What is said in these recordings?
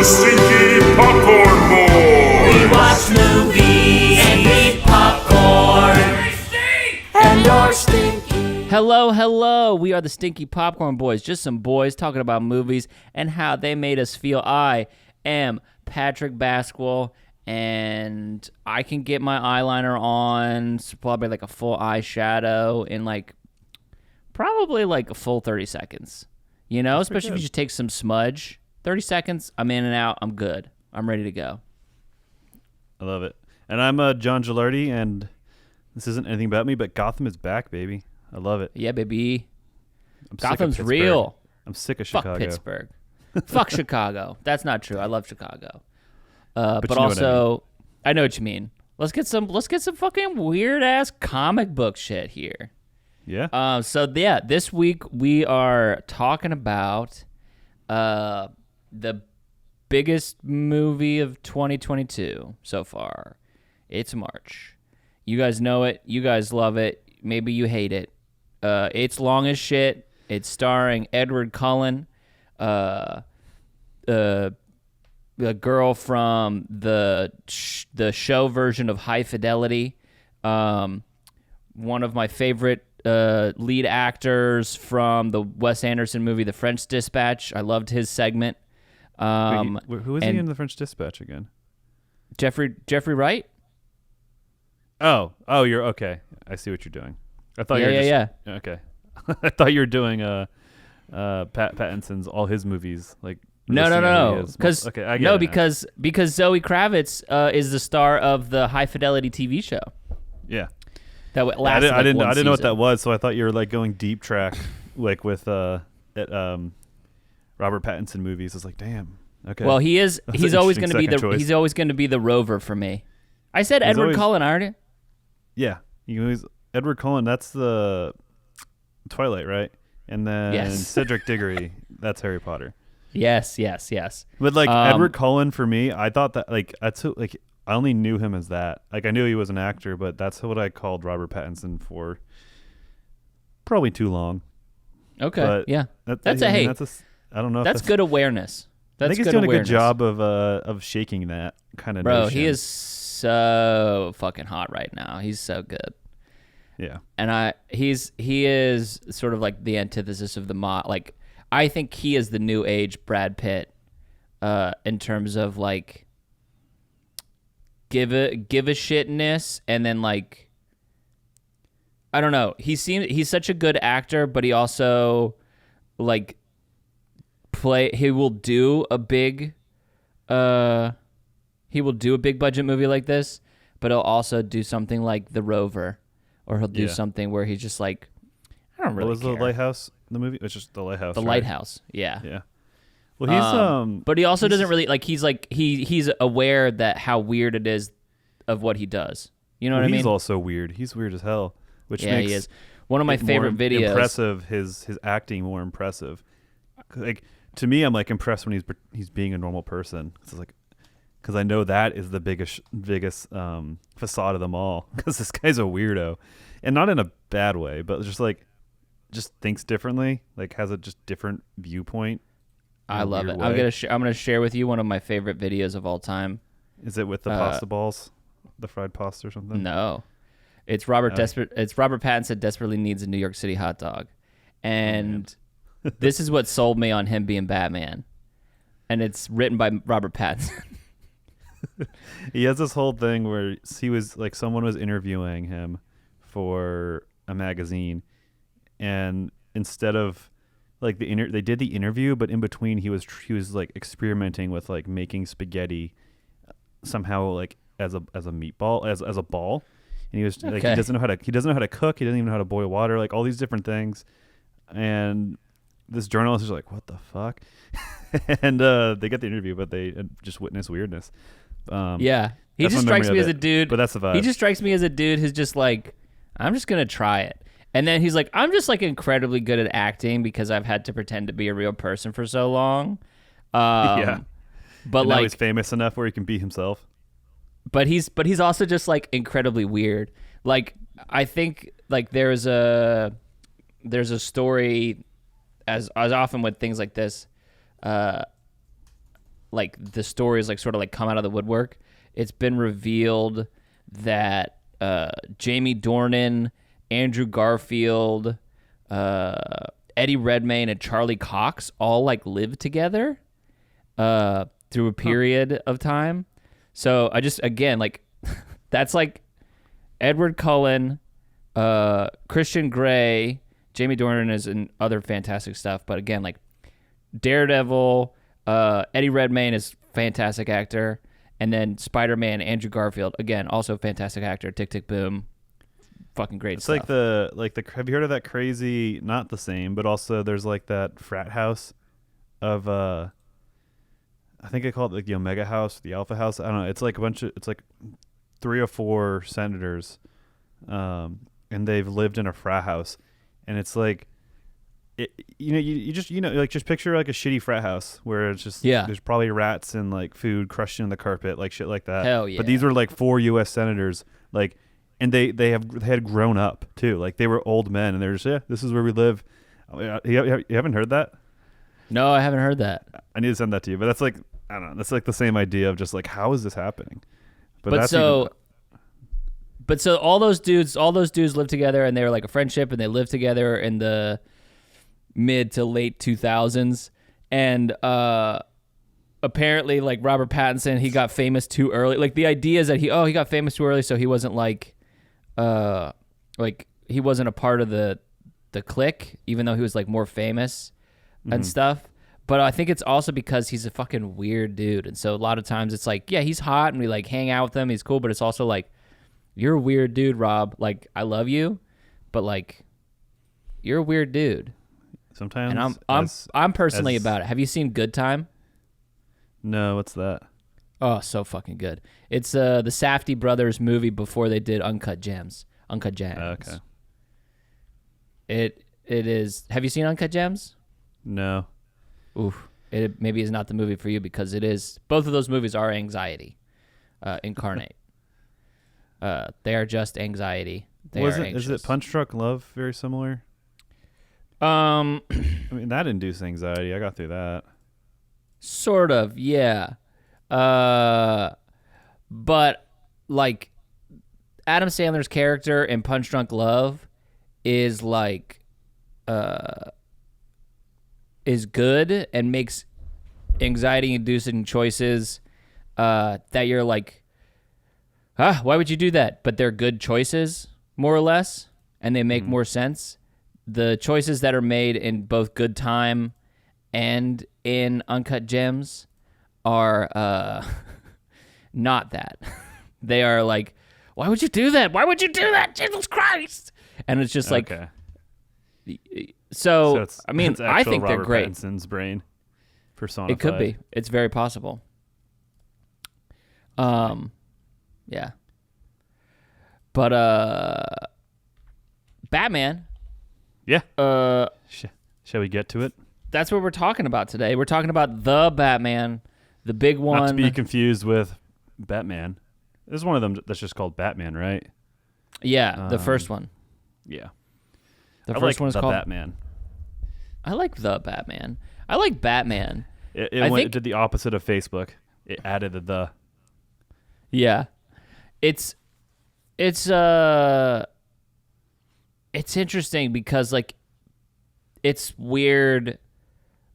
Stinky Popcorn Boys. We watch movies and eat popcorn. And are stinky. Hello. We are the Stinky Popcorn Boys. Just some boys talking about movies and how they made us feel. I am Patrick Basquel, and I can get my eyeliner on, probably like a full eyeshadow in probably a full 30 seconds. You know, especially if you just take some smudge. 30 seconds, I'm in and out, I'm good. I'm ready to go. I love it. And I'm John Gilardi, and this isn't anything about me, but Gotham is back, baby. I love it. Yeah, baby. I'm sick of Gotham's Pittsburgh. real. I'm sick of Chicago. Fuck Pittsburgh. Fuck Chicago. That's not true. I love Chicago. But you know also, I know what you mean. Let's get some fucking weird ass comic book shit here. Yeah. This week we are talking about the biggest movie of 2022 so far. It's March. You guys know it. You guys love it. Maybe you hate it. It's long as shit. It's starring Edward Cullen, the girl from the show version of High Fidelity, one of my favorite lead actors from the Wes Anderson movie The French Dispatch. I loved his segment. Who is he in The French Dispatch again? Jeffrey Wright? Oh, you're okay. I see what you're doing. I thought Okay. I thought you were doing Pattinson's all his movies No. Because because Zoe Kravitz is the star of the High Fidelity TV show. Yeah. That lasted I didn't know what season. that was, so I thought you were going deep track with Robert Pattinson movies. I was like, damn. Okay. Well, he's always going to be choice. he's always going to be the rover for me. I said Edward Cullen, aren't you? Yeah. Edward Cullen, that's the Twilight, right? And then Cedric Diggory, that's Harry Potter. Yes. But Edward Cullen for me, I thought that I only knew him as that. I knew he was an actor, but that's what I called Robert Pattinson for probably too long. Okay. But yeah. I don't know. That's good awareness. I think he's doing a good job of shaking that kind of Bro, notion. he is so fucking hot right now. He's so good. Yeah. And he is sort of like the antithesis of the I think he is the new age Brad Pitt in terms of give a shitness, and then I don't know. He's such a good actor, but he also he will do a big budget movie like this, but he'll also do something like The Rover, or he'll do something where he's just I don't really care. What was The Lighthouse? The movie? It's just The Lighthouse. The Lighthouse. Yeah. Yeah. Well, he's but he also doesn't really he's aware that how weird it is of what he does. You know what I mean? He's also weird. He's weird as hell, which makes he is. One of my favorite videos. Impressive. His acting more impressive. To me, I'm impressed when he's being a normal person. It's because I know that is the biggest facade of them all. Because this guy's a weirdo, and not in a bad way, but just thinks differently. Has a just different viewpoint. I love it. I'm gonna share with you one of my favorite videos of all time. Is it with the pasta balls, the fried pasta or something? No, it's Robert Pattinson desperately needs a New York City hot dog, and this is what sold me on him being Batman, and it's written by Robert Pattinson. He has this whole thing where he was someone was interviewing him for a magazine, and instead of they did the interview, but in between he was experimenting with making spaghetti somehow as a meatball as a ball, and he was he doesn't know how to cook, he doesn't even know how to boil water, all these different things, and this journalist is what the fuck, and they get the interview, but they just witness weirdness. He just strikes me as a dude. But that's the vibe. He just strikes me as a dude who's just I'm just gonna try it. And then he's I'm just incredibly good at acting because I've had to pretend to be a real person for so long. Yeah. But and now he's famous enough where he can be himself. But he's also just incredibly weird. I think there's a story as often with things like this. like the stories like sort of like come out of the woodwork. It's been revealed that Jamie Dornan, Andrew Garfield, Eddie Redmayne, and Charlie Cox all like lived together through a period of time. So I just, again, like that's like Edward Cullen, Christian Grey, Jamie Dornan is in other fantastic stuff. But again, like Daredevil, Eddie Redmayne is fantastic actor. And then Spider-Man, Andrew Garfield, again, also fantastic actor. Tick, tick, boom. Fucking great stuff. It's like the have you heard of that crazy, not the same, but also there's like that frat house of I think they call it like the Omega House, the Alpha House. I don't know. It's like it's like 3 or 4 senators, and they've lived in a frat house, and it's like, you just picture like a shitty frat house where it's just there's probably rats and like food crushed in the carpet, like shit like that. Hell yeah. But these were like 4 U.S. senators, like, and they had grown up too, like they were old men, and they're just this is where we live. You haven't heard that? No, I haven't heard that. I need to send that to you, but that's like, I don't know, that's like the same idea of just like, how is this happening? But so all those dudes live together, and they were like a friendship, and they lived together in the mid to late 2000s, and apparently like Robert Pattinson, he got famous too early. Like the idea is that he got famous too early, so he wasn't like he wasn't a part of the clique, even though he was like more famous and stuff. But I think it's also because he's a fucking weird dude, and so a lot of times it's like, yeah, he's hot and we like hang out with him, he's cool, but it's also like, you're a weird dude, Rob. Like, I love you, but like, you're a weird dude. Sometimes, and I'm personally about it. Have you seen Good Time? No, what's that? Oh, so fucking good. It's the Safdie brothers movie before they did Uncut Gems. Uncut Gems. Okay. It is. Have you seen Uncut Gems? No. Oof. It maybe is not the movie for you because it is. Both of those movies are anxiety incarnate. They are just anxiety. Is it Punch Drunk Love very similar? I mean, that induced anxiety. I got through that. Sort of, yeah. But like Adam Sandler's character in Punch Drunk Love is like is good and makes anxiety inducing choices that you're like, why would you do that? But they're good choices, more or less, and they make more sense. The choices that are made in both Good Time and in Uncut Gems are not that. They are like, why would you do that? Why would you do that? Jesus Christ! And it's just like, okay. So I mean, it's I think Robert they're great. Pattinson's brain personified. It could be. It's very possible. Yeah. But Batman. Yeah. Shall we get to it? That's what we're talking about today. We're talking about the Batman, the big one. Not to be confused with Batman. There's one of them that's just called Batman, right? Yeah, the first one. Yeah. The I first like one is the called Batman. I like the Batman. I like Batman. It did the opposite of Facebook. It added the. Yeah. It's interesting because like it's weird,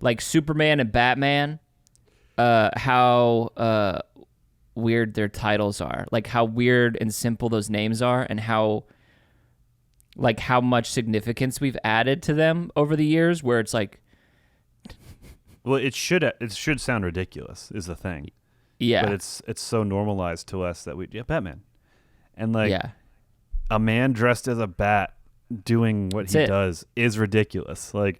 like Superman and Batman, how weird their titles are, like how weird and simple those names are, and how much significance we've added to them over the years, where it's like, well, it should sound ridiculous is the thing. Yeah. But it's so normalized to us that Batman. And like, yeah. A man dressed as a bat doing what he does is ridiculous. Like,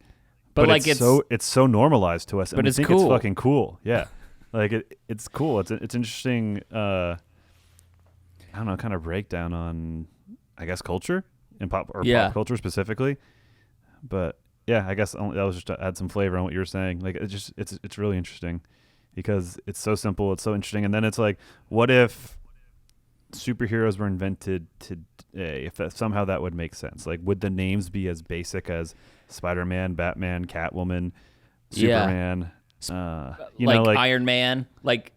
but like it's so normalized to us, and but we it's think cool. It's fucking cool. Yeah, like it's cool. It's interesting. I don't know, kind of breakdown on, I guess, culture and pop culture specifically. But yeah, I guess that was just to add some flavor on what you were saying. Like it's really interesting because it's so simple, it's so interesting, and then it's like, what if superheroes were invented today? If somehow that would make sense. Like, would the names be as basic as Spider-Man, Batman, Catwoman, Superman? like Iron Man, like.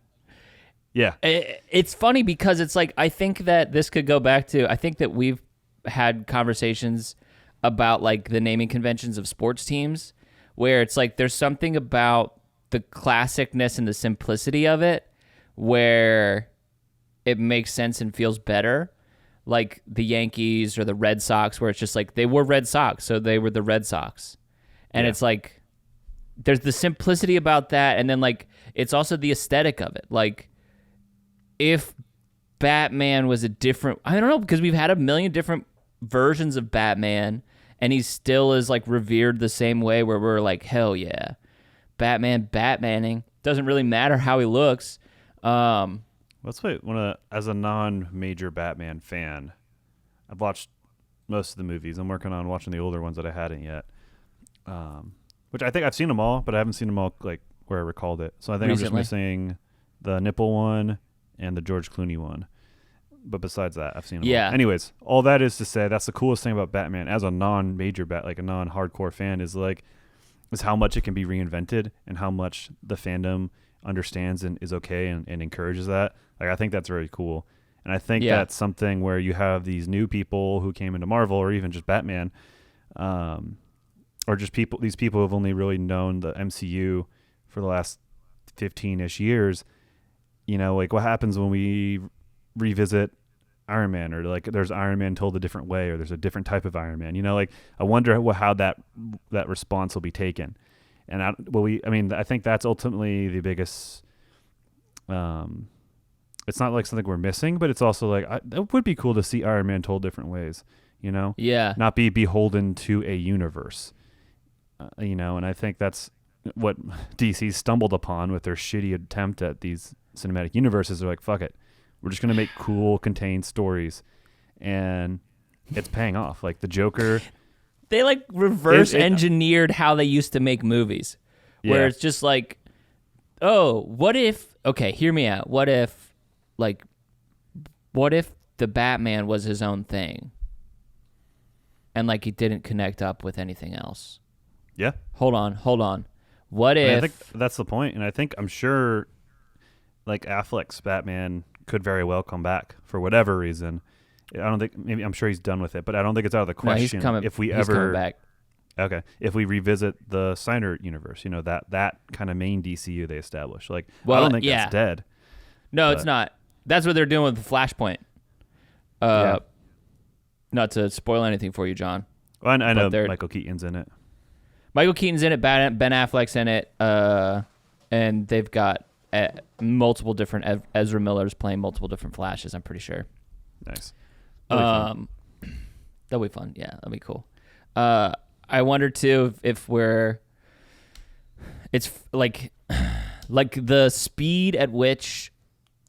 Yeah. It's funny because it's like, I think that this could go back to, I think that we've had conversations about like the naming conventions of sports teams where it's like there's something about the classicness and the simplicity of it where it makes sense and feels better. Like the Yankees or the Red Sox, where it's just like they were Red Sox, so they were the Red Sox. And it's like there's the simplicity about that, and then like it's also the aesthetic of it. Like if Batman was a different, I don't know, because we've had a million different versions of Batman, and he still is like revered the same way where we're like, hell yeah, Batmaning. Doesn't really matter how he looks. Let's wait. As a non-major Batman fan, I've watched most of the movies. I'm working on watching the older ones that I hadn't yet. Which I think I've seen them all, but I haven't seen them all like where I recalled it. So I think Recently. I'm just missing the nipple one and the George Clooney one. But besides that, I've seen them all. Anyways, all that is to say, that's the coolest thing about Batman as a non-major like a non-hardcore fan is how much it can be reinvented and how much the fandom understands and is okay and encourages that. Like, I think that's very cool. And I think that's something where you have these new people who came into Marvel or even just Batman, or just these people who have only really known the MCU for the last 15-ish years. You know, like what happens when we revisit Iron Man, or like there's Iron Man told a different way, or there's a different type of Iron Man. You know, like I wonder how that response will be taken. And I think that's ultimately the biggest. It's not like something we're missing, but it's also like it would be cool to see Iron Man told different ways. You know, not be beholden to a universe. You know, and I think that's what DC stumbled upon with their shitty attempt at these cinematic universes. They're like, fuck it, we're just gonna make cool, contained stories, and it's paying off. Like the Joker, they like reverse engineered how they used to make movies, where it's just like, oh, what if? Okay, hear me out. What if the Batman was his own thing, and like he didn't connect up with anything else? Yeah. Hold on. What if? I think that's the point, and I'm sure, like Affleck's Batman could very well come back for whatever reason. I don't think. Maybe I'm sure he's done with it, but I don't think it's out of the question. No, he's coming back. Okay, if we revisit the Snyder universe, you know that kind of main DCU they established. Like, I don't think that's dead. No, it's not. That's what they're doing with Flashpoint. Not to spoil anything for you, John. Well, I know Michael Keaton's in it. Michael Keaton's in it. Ben Affleck's in it. And they've got multiple different Ezra Millers playing multiple different Flashes. I'm pretty sure. Nice. That'll be fun. Yeah, that'll be cool. I wonder too if it's like the speed at which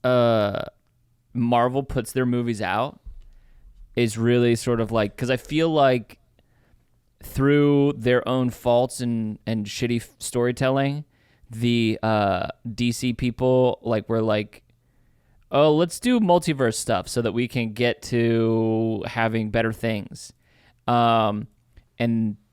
Marvel puts their movies out is really sort of like, because I feel like through their own faults and shitty storytelling, the DC people were like, oh, let's do multiverse stuff so that we can get to having better things. And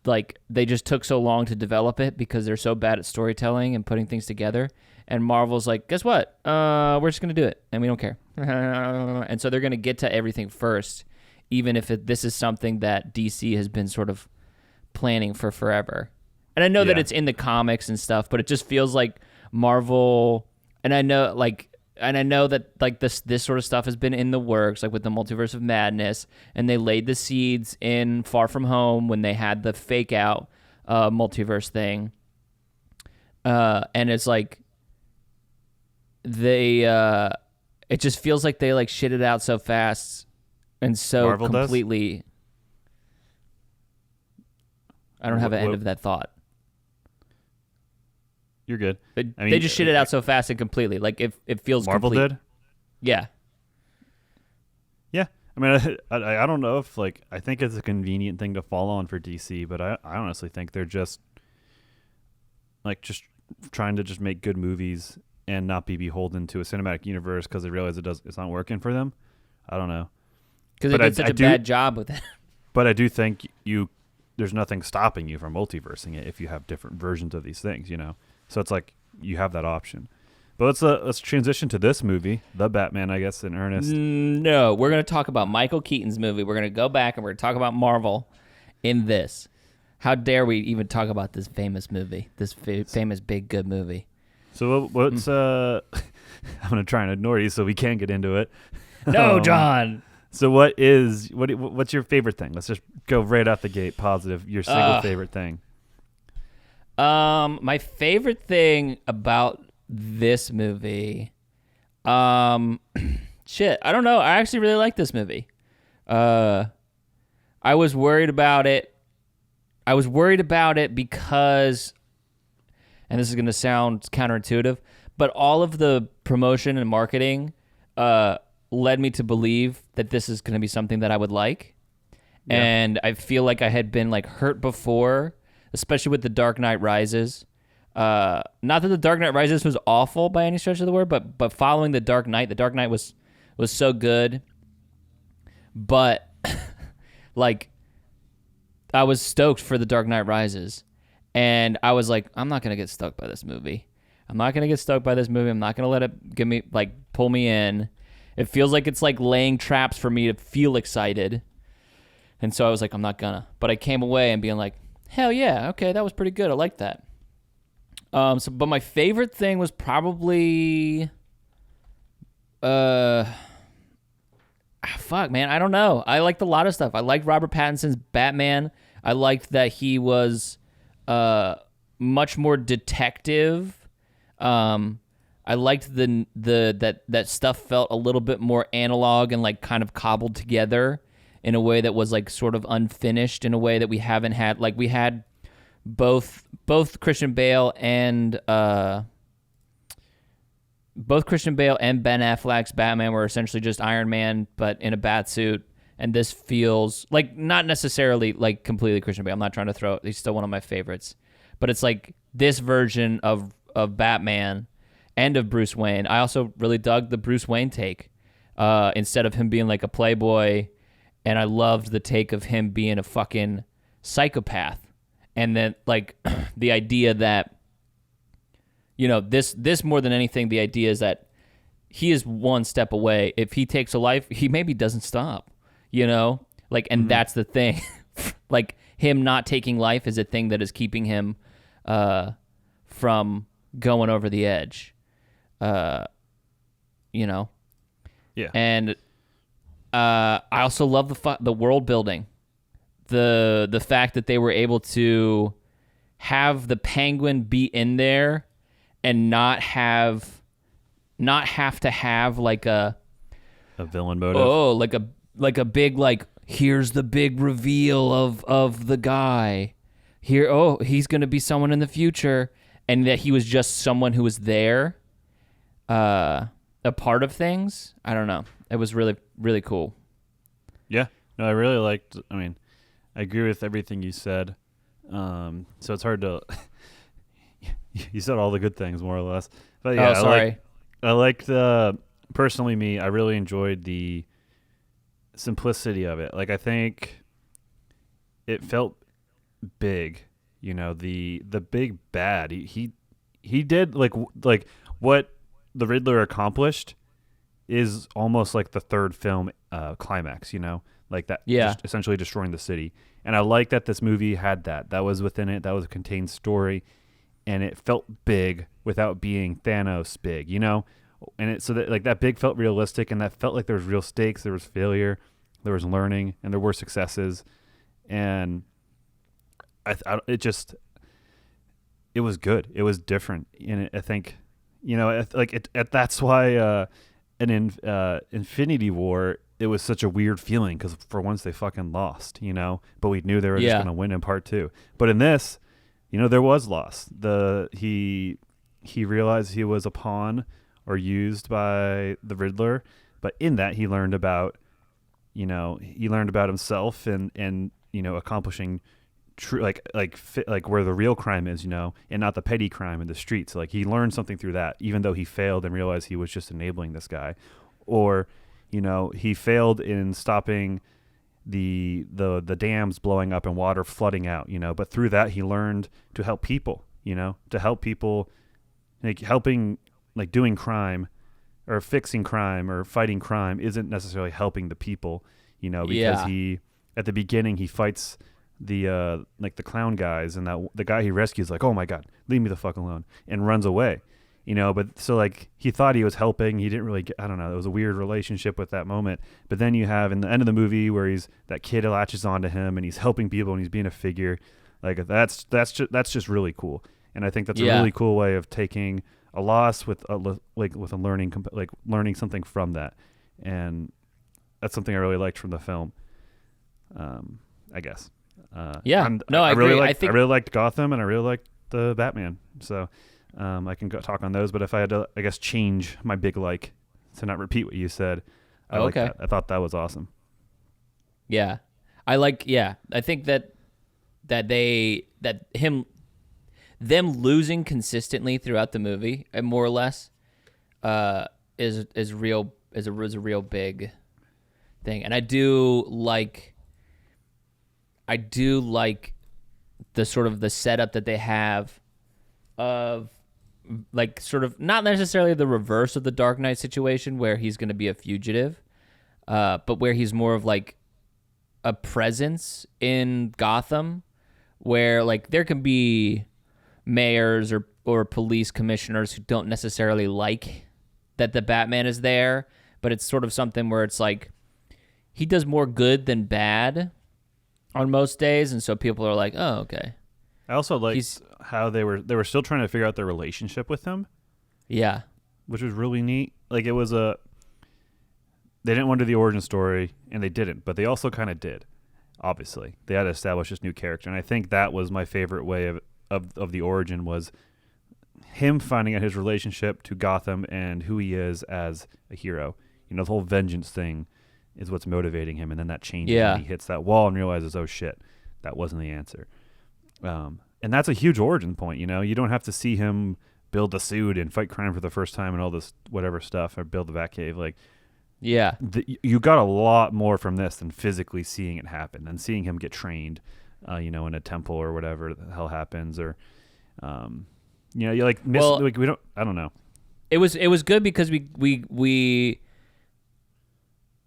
like they just took so long to develop it because they're so bad at storytelling and putting things together. And Marvel's like, guess what? We're just going to do it, and we don't care. And so they're going to get to everything first, even if this is something that DC has been sort of planning for forever. And I know that it's in the comics and stuff, but it just feels like Marvel, and I know that this sort of stuff has been in the works, like with the Multiverse of Madness, and they laid the seeds in Far From Home when they had the fake out multiverse thing. And it's like it just feels like they like shit it out so fast and so Marvel completely. Does? I don't have an end of that thought. You're good. They just shit it out so fast and completely. Like it feels Marvel complete. did? Yeah. Yeah. I mean, I don't know if I think it's a convenient thing to fall on for DC, but I honestly think they're just trying to just make good movies and not be beholden to a cinematic universe because they realize it's not working for them. I don't know. Because they did such a bad job with it. But I do think there's nothing stopping you from multiversing it if you have different versions of these things, you know? So it's like you have that option. But let's transition to this movie, The Batman, I guess, in earnest. No, we're going to talk about Michael Keaton's movie. We're going to go back and we're going to talk about Marvel in this. How dare we even talk about this famous movie, this famous big good movie? So what's I'm going to try and ignore you so we can get into it. No, John. So what's your favorite thing? Let's just go right out the gate, positive. Your single favorite thing. My favorite thing about this movie, shit, I don't know. I actually really like this movie. I was worried about it. Because, and this is going to sound counterintuitive, but all of the promotion and marketing led me to believe that this is going to be something that I would like. Yeah. And I feel like I had been like hurt before, especially with The Dark Knight Rises. Not that The Dark Knight Rises was awful by any stretch of the word, but following The Dark Knight was so good. But like, I was stoked for The Dark Knight Rises, and I was like, I'm not gonna get stoked by this movie. I'm not gonna let it pull me in. It feels like it's like laying traps for me to feel excited, and so I was like, I'm not gonna. But I came away and being like, hell yeah, okay, that was pretty good. I like that. But my favorite thing was probably, fuck, man, I don't know. I liked a lot of stuff. I liked Robert Pattinson's Batman. I liked that he was much more detective. I liked that stuff felt a little bit more analog and like kind of cobbled together in a way that was like sort of unfinished in a way that we haven't had. Like we had both Christian Bale and Ben Affleck's Batman were essentially just Iron Man, but in a bat suit. And this feels like not necessarily like completely Christian Bale. I'm not trying to throw. He's still one of my favorites, but it's like this version of Batman and of Bruce Wayne. I also really dug the Bruce Wayne take instead of him being like a playboy, and I loved the take of him being a fucking psychopath. And then like the idea that, you know, this more than anything, the idea is that he is one step away. If he takes a life, he maybe doesn't stop, you know? Like, and that's the thing. Like, him not taking life is a thing that is keeping him from going over the edge, you know? Yeah. And I also love the world building. The fact that they were able to have the Penguin be in there and not have to have like a villain motive. Oh, like a big like here's the big reveal of the guy. Here, oh, he's gonna be someone in the future, and that he was just someone who was there, a part of things. I don't know. It was really, really cool. Yeah. No, I really liked. I mean, I agree with everything you said. So it's hard to. You said all the good things more or less, but yeah, sorry. I liked personally I really enjoyed the simplicity of it. Like I think it felt big, you know, the big bad. He did like what the Riddler accomplished is almost like the third film climax, you know, like that. Yeah. Just essentially destroying the city. And I like that this movie had that. That was within it. That was a contained story. And it felt big without being Thanos big, you know? And it, so that like that big felt realistic, and that felt like there was real stakes. There was failure, there was learning, and there were successes. And it was good. It was different. And I think, you know, that's why in Infinity War, it was such a weird feeling because for once they fucking lost, you know, but we knew they were just going to win in part two. But in this, you know, there was loss. He realized he was a pawn or used by the Riddler, but in that he learned about, you know, himself and you know, accomplishing true like where the real crime is, you know, and not the petty crime in the streets. Like he learned something through that, even though he failed and realized he was just enabling this guy, or you know, he failed in stopping the dams blowing up and water flooding out, you know, but through that he learned to help people, you know, to help people like helping, like doing crime or fixing crime or fighting crime isn't necessarily helping the people, because he, at the beginning, he fights the like the clown guys, and that the guy he rescues like, oh my God, leave me the fuck alone, and runs away, but so like he thought he was helping. He didn't really get, I don't know. It was a weird relationship with that moment. But then you have in the end of the movie where that kid latches onto him and he's helping people and he's being a figure. Like that's just really cool. And I think that's a really cool way of taking a loss with a learning something from that. And that's something I really liked from the film. I guess. I agree. I really liked Gotham, and I really liked the Batman. So I can talk on those. But if I had to, I guess, change my big like to not repeat what you said, I like that. I thought that was awesome. Yeah, I think them losing consistently throughout the movie, more or less, is a real big thing, and I do like the sort of the setup that they have of like sort of not necessarily the reverse of the Dark Knight situation where he's going to be a fugitive, but where he's more of like a presence in Gotham, where like there can be mayors or police commissioners who don't necessarily like that the Batman is there, but it's sort of something where it's like he does more good than bad on most days, and so people are like, oh, okay. I also liked how they were still trying to figure out their relationship with him. Yeah. Which was really neat. Like, it was they didn't want to do the origin story, and they didn't, but they also kind of did, obviously. They had to establish this new character, and I think that was my favorite way of the origin, was him finding out his relationship to Gotham and who he is as a hero. The whole vengeance thing is what's motivating him, and then that changes when he hits that wall and realizes, oh shit, that wasn't the answer. And that's a huge origin point. You don't have to see him build the suit and fight crime for the first time and all this whatever stuff, or build the Batcave. Like, you got a lot more from this than physically seeing it happen, than seeing him get trained, in a temple or whatever the hell happens, or you like miss. Like, we don't. I don't know. It was good because we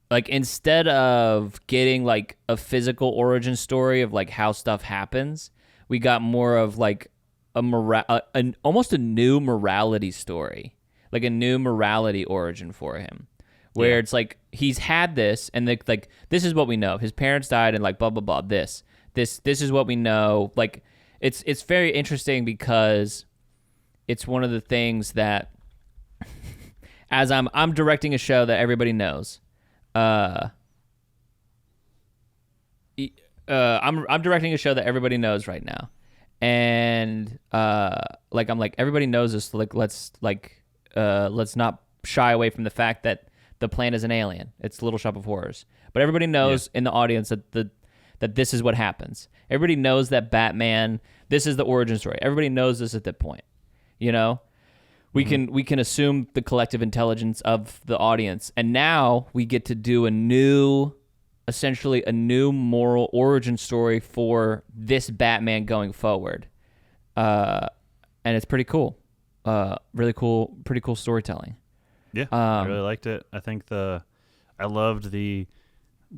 like, instead of getting like a physical origin story of like how stuff happens, we got more of like almost a new morality story, like a new morality origin for him, where it's like he's had this, and like this is what we know. His parents died, and like blah blah blah. This is what we know. Like it's very interesting because it's one of the things that as I'm directing a show that everybody knows. I'm directing a show that everybody knows right now, and like I'm like, everybody knows this. Like let's not shy away from the fact that the plan is an alien. It's Little Shop of Horrors, but everybody knows in the audience that this is what happens. Everybody knows that Batman. This is the origin story. Everybody knows this at that point. We can assume the collective intelligence of the audience, and now we get to do essentially a new moral origin story for this Batman going forward, and it's pretty cool. Really cool, pretty cool storytelling. Yeah, I really liked it. I think I loved the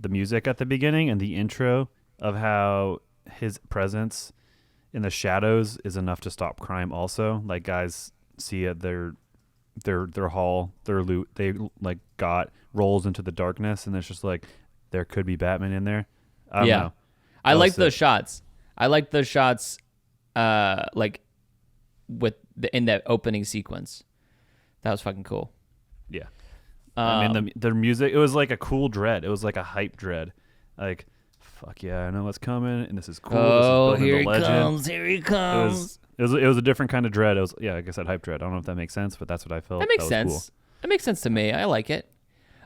music at the beginning and the intro of how his presence in the shadows is enough to stop crime. Also, like, guys see it, their haul, their loot they like got rolls into the darkness, and it's just like there could be Batman in there. I don't know. I like those shots. I like those shots, like in that opening sequence. That was fucking cool. Yeah. I mean, the music, it was like a cool dread. It was like a hype dread. Like, fuck yeah, I know what's coming, and this is cool. Oh, this is here he legend. comes! Here he comes! It was a different kind of dread. It was, like I said, hype dread. I don't know if that makes sense, but that's what I felt. That makes sense. Cool. That makes sense to me. I like it.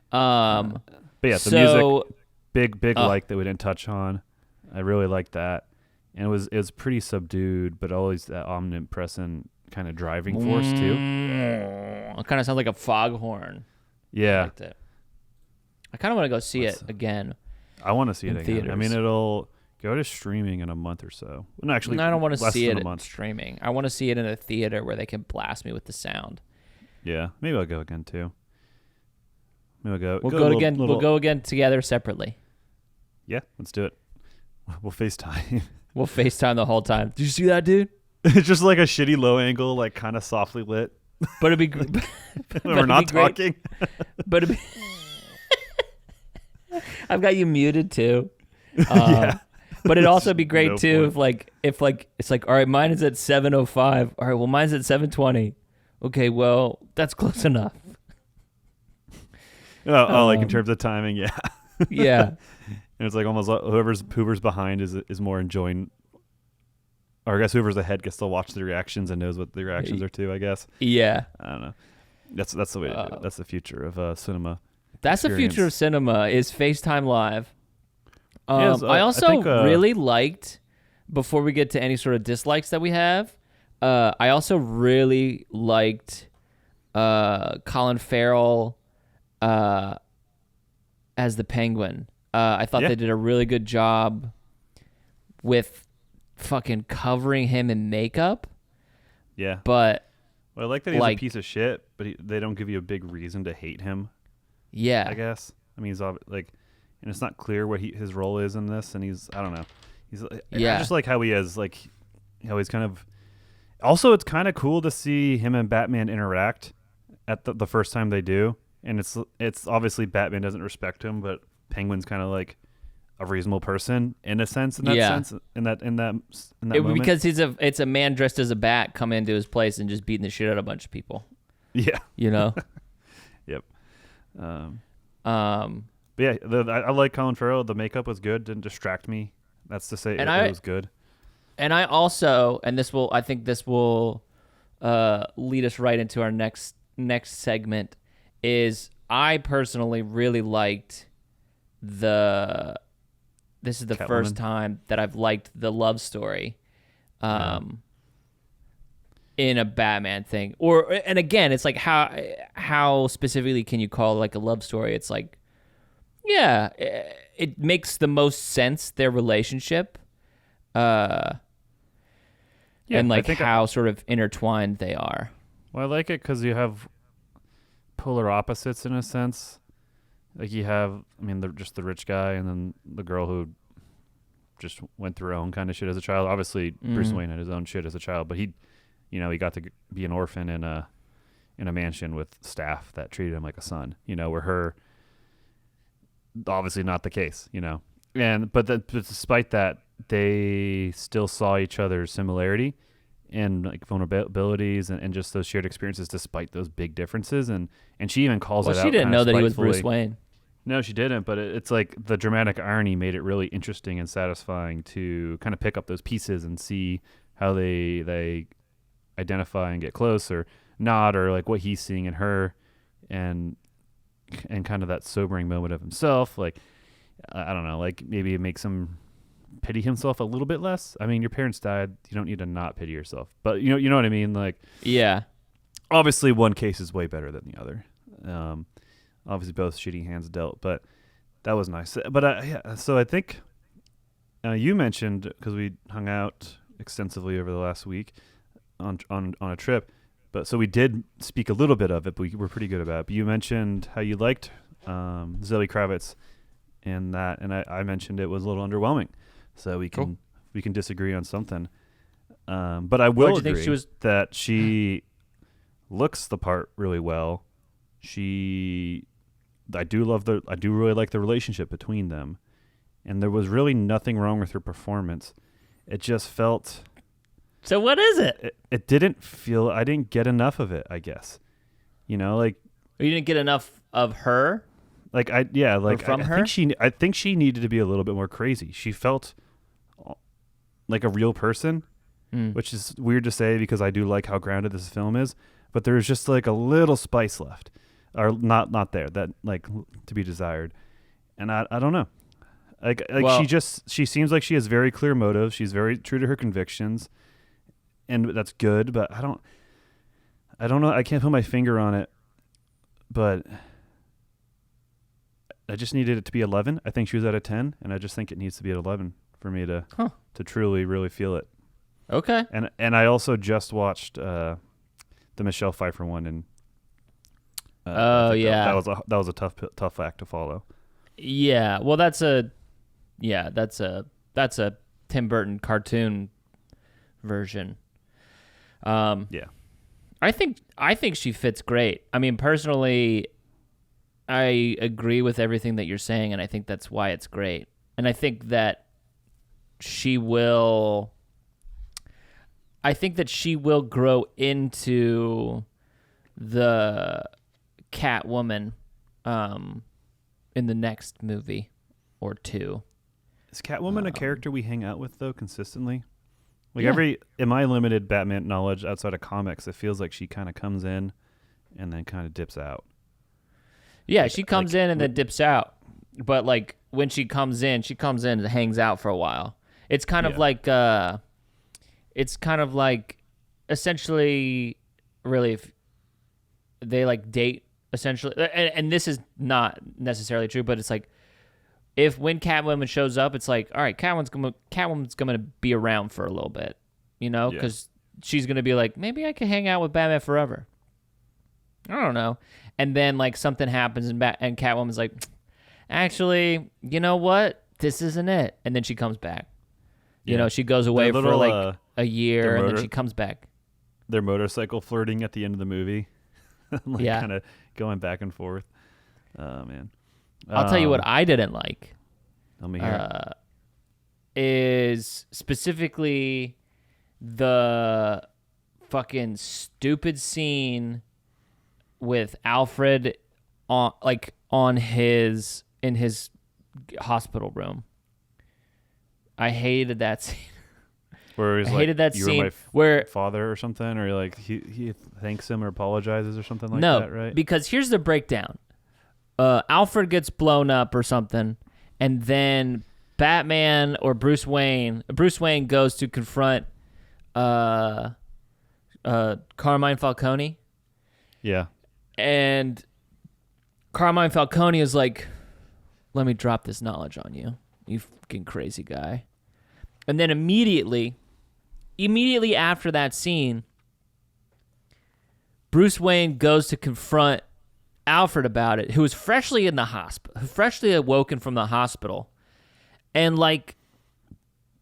But yeah, the music, big like that we didn't touch on. I really liked that, and it was pretty subdued, but always that omnipresent kind of driving force too. It kind of sounds like a foghorn. Yeah, I liked it. I kind of want to go see it again. I want to see it again. Theaters. I mean, it'll Go to streaming in a month or so. No, actually, I don't want to less see than it a month. streaming. I want to see it in a theater where they can blast me with the sound. Yeah, maybe I'll go again too. Maybe I'll go. We'll go again. We'll go again together separately. Yeah, let's do it. We'll FaceTime. We'll FaceTime the whole time. Did you see that, dude? It's just like a shitty low angle, like kind of softly lit. But it'd be. but We're not talking. But it'd be I've got you muted too. Yeah. But it'd also be great No too point. if it's like, all right, mine is at 7:05. All right, well, mine's at 7:20. Okay, well, that's close enough. Like in terms of timing, yeah. Yeah. And it's like almost whoever's behind is more enjoying, or I guess whoever's ahead gets to watch the reactions and knows what the reactions are too. I guess. Yeah. I don't know. That's the way to do it. That's the future of cinema. That's the future of cinema is FaceTime Live. Yes, I also I think, really liked, before we get to any sort of dislikes that we have, I also really liked Colin Farrell as the Penguin. I thought they did a really good job with fucking covering him in makeup. Yeah. But Well, I like that he's a piece of shit, but they don't give you a big reason to hate him. Yeah. I guess. I mean, he's like, and it's not clear what his role is in this, and I don't know. I just like how he has, like, how he's kind of. Also, it's kind of cool to see him and Batman interact at the first time they do, and it's obviously Batman doesn't respect him, but Penguin's kind of like a reasonable person in a sense, in that sense, in that moment. Because it's a man dressed as a bat come into his place and just beating the shit out of a bunch of people. Yeah. You know. Yep. But yeah, I like Colin Farrell. The makeup was good. Didn't distract me. That's to say, it was good. And I also, I think this will lead us right into our next segment. Is I personally really liked this is the Catwoman. first time that I've liked the love story, in a Batman thing. And again, it's like how specifically can you call it like a love story? It's like. Yeah, it makes the most sense, their relationship, and like how sort of intertwined they are. Well, I like it because you have polar opposites in a sense. Like you have, just the rich guy, and then the girl who just went through her own kind of shit as a child. Obviously, Bruce Wayne had his own shit as a child, but he got to be an orphan in a mansion with staff that treated him like a son. Where her. Obviously not the case, but despite that, they still saw each other's similarity and like vulnerabilities and just those shared experiences despite those big differences. And she even calls it out. She didn't know that he was Bruce spitefully. Wayne. No, she didn't. But it's like the dramatic irony made it really interesting and satisfying to kind of pick up those pieces and see how they identify and get close or not, or like what he's seeing in her and kind of that sobering moment of himself. Like, I don't know, like maybe it makes him pity himself a little bit less. I mean, your parents died. You don't need to not pity yourself. But you know what I mean? Like, yeah. Obviously, one case is way better than the other. Obviously, both shitty hands dealt, but that was nice. But yeah, so I think you mentioned, because we hung out extensively over the last week on a trip, but so we did speak a little bit of it, but we were pretty good about it. But you mentioned how you liked Zoe Kravitz and that, and I mentioned it was a little underwhelming. So we can disagree on something. But I will agree that she looks the part really well. I do really like the relationship between them, and there was really nothing wrong with her performance. It just felt. So what is it? It didn't feel. I didn't get enough of it, I guess. Like. You didn't get enough of her. Like her. I think she needed to be a little bit more crazy. She felt like a real person, which is weird to say because I do like how grounded this film is. But there's just like a little spice left, or not there, that like to be desired. And I don't know. She seems like she has very clear motives. She's very true to her convictions. And that's good, but I don't know. I can't put my finger on it, but I just needed it to be 11. I think she was at a 10, and I just think it needs to be at 11 for me to truly really feel it. Okay. And I also just watched the Michelle Pfeiffer one, and that was a tough act to follow. Yeah, well, that's a Tim Burton cartoon version. Yeah, I think she fits great. I mean, personally, I agree with everything that you're saying, and I think that's why it's great. And I think that she will grow into the Catwoman in the next movie or two. Is Catwoman a character we hang out with though consistently? Like Yeah. in my limited Batman knowledge outside of comics, it feels like she kind of comes in and then kind of dips out. Yeah, she comes in and then dips out. But like when she comes in and hangs out for a while. It's kind of like essentially really if they like date essentially, and this is not necessarily true, but it's like when Catwoman shows up, it's like, all right, Catwoman's gonna be around for a little bit, because she's gonna be like, maybe I can hang out with Batman forever. I don't know, and then like something happens and Catwoman's like, actually, you know what? This isn't it, and then she comes back. She goes away for like a year, and then she comes back. Their motorcycle flirting at the end of the movie, kind of going back and forth. Oh man. I'll tell you what I didn't like. Let me hear. Is specifically the fucking stupid scene with Alfred in his hospital room. I hated that scene. Where he's hated that you scene were my where father or something, or like he thanks him or apologizes or something like no, that, right? Because here's the breakdown. Alfred gets blown up or something, and then Batman or Bruce Wayne goes to confront Carmine Falcone. Yeah. And Carmine Falcone is like, let me drop this knowledge on you, you fucking crazy guy. And then immediately after that scene, Bruce Wayne goes to confront Alfred about it, who was freshly in the hospital, freshly awoken from the hospital, and like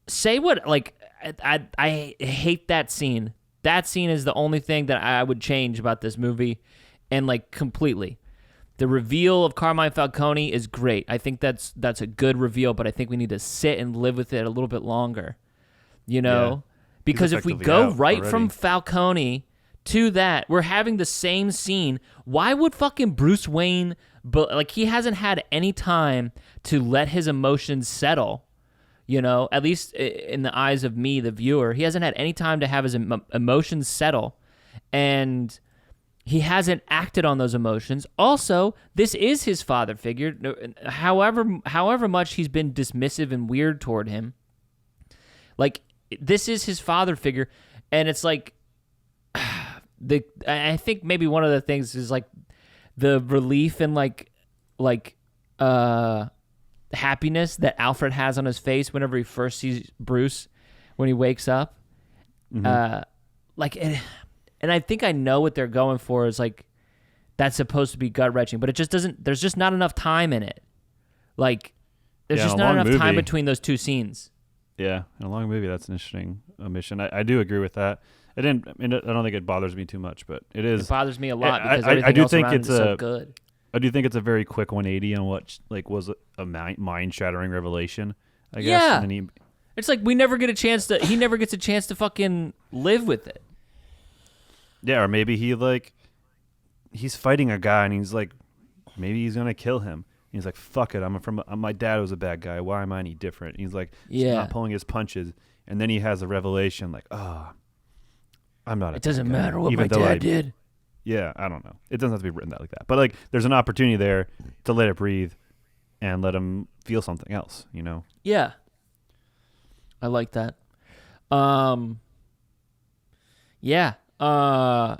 say what, like I hate that scene. That scene is the only thing that I would change about this movie, and like completely. The reveal of Carmine Falcone is great. I think that's a good reveal, but I think we need to sit and live with it a little bit longer, because if we go right from Falcone to that, we're having the same scene. Why would fucking Bruce Wayne, but like he hasn't had any time to let his emotions settle, at least in the eyes of me, the viewer, he hasn't had any time to have his emotions settle, and he hasn't acted on those emotions. Also, this is his father figure. However much he's been dismissive and weird toward him, like this is his father figure, and it's like I think maybe one of the things is like the relief and like happiness that Alfred has on his face whenever he first sees Bruce when he wakes up. And I think I know what they're going for is like that's supposed to be gut-wrenching, but it just doesn't. There's just not enough time in it. Like there's just not enough time between those two scenes. Yeah, in a long movie, that's an interesting omission. I do agree with that. I don't think it bothers me too much, but it is. It bothers me a lot because everything else around it is so good. I do think it's a very quick 180 on what like was a mind-shattering revelation, I guess. Yeah. And then it's like he never gets a chance to fucking live with it. Yeah, or maybe he's fighting a guy and he's like, maybe he's gonna kill him. And he's like, fuck it, my dad was a bad guy. Why am I any different? And he's like, not pulling his punches, and then he has a revelation like, I'm not. It doesn't matter what my dad did. Yeah, I don't know. It doesn't have to be written that like that, but like, there's an opportunity there to let it breathe and let him feel something else. Yeah, I like that. Yeah. I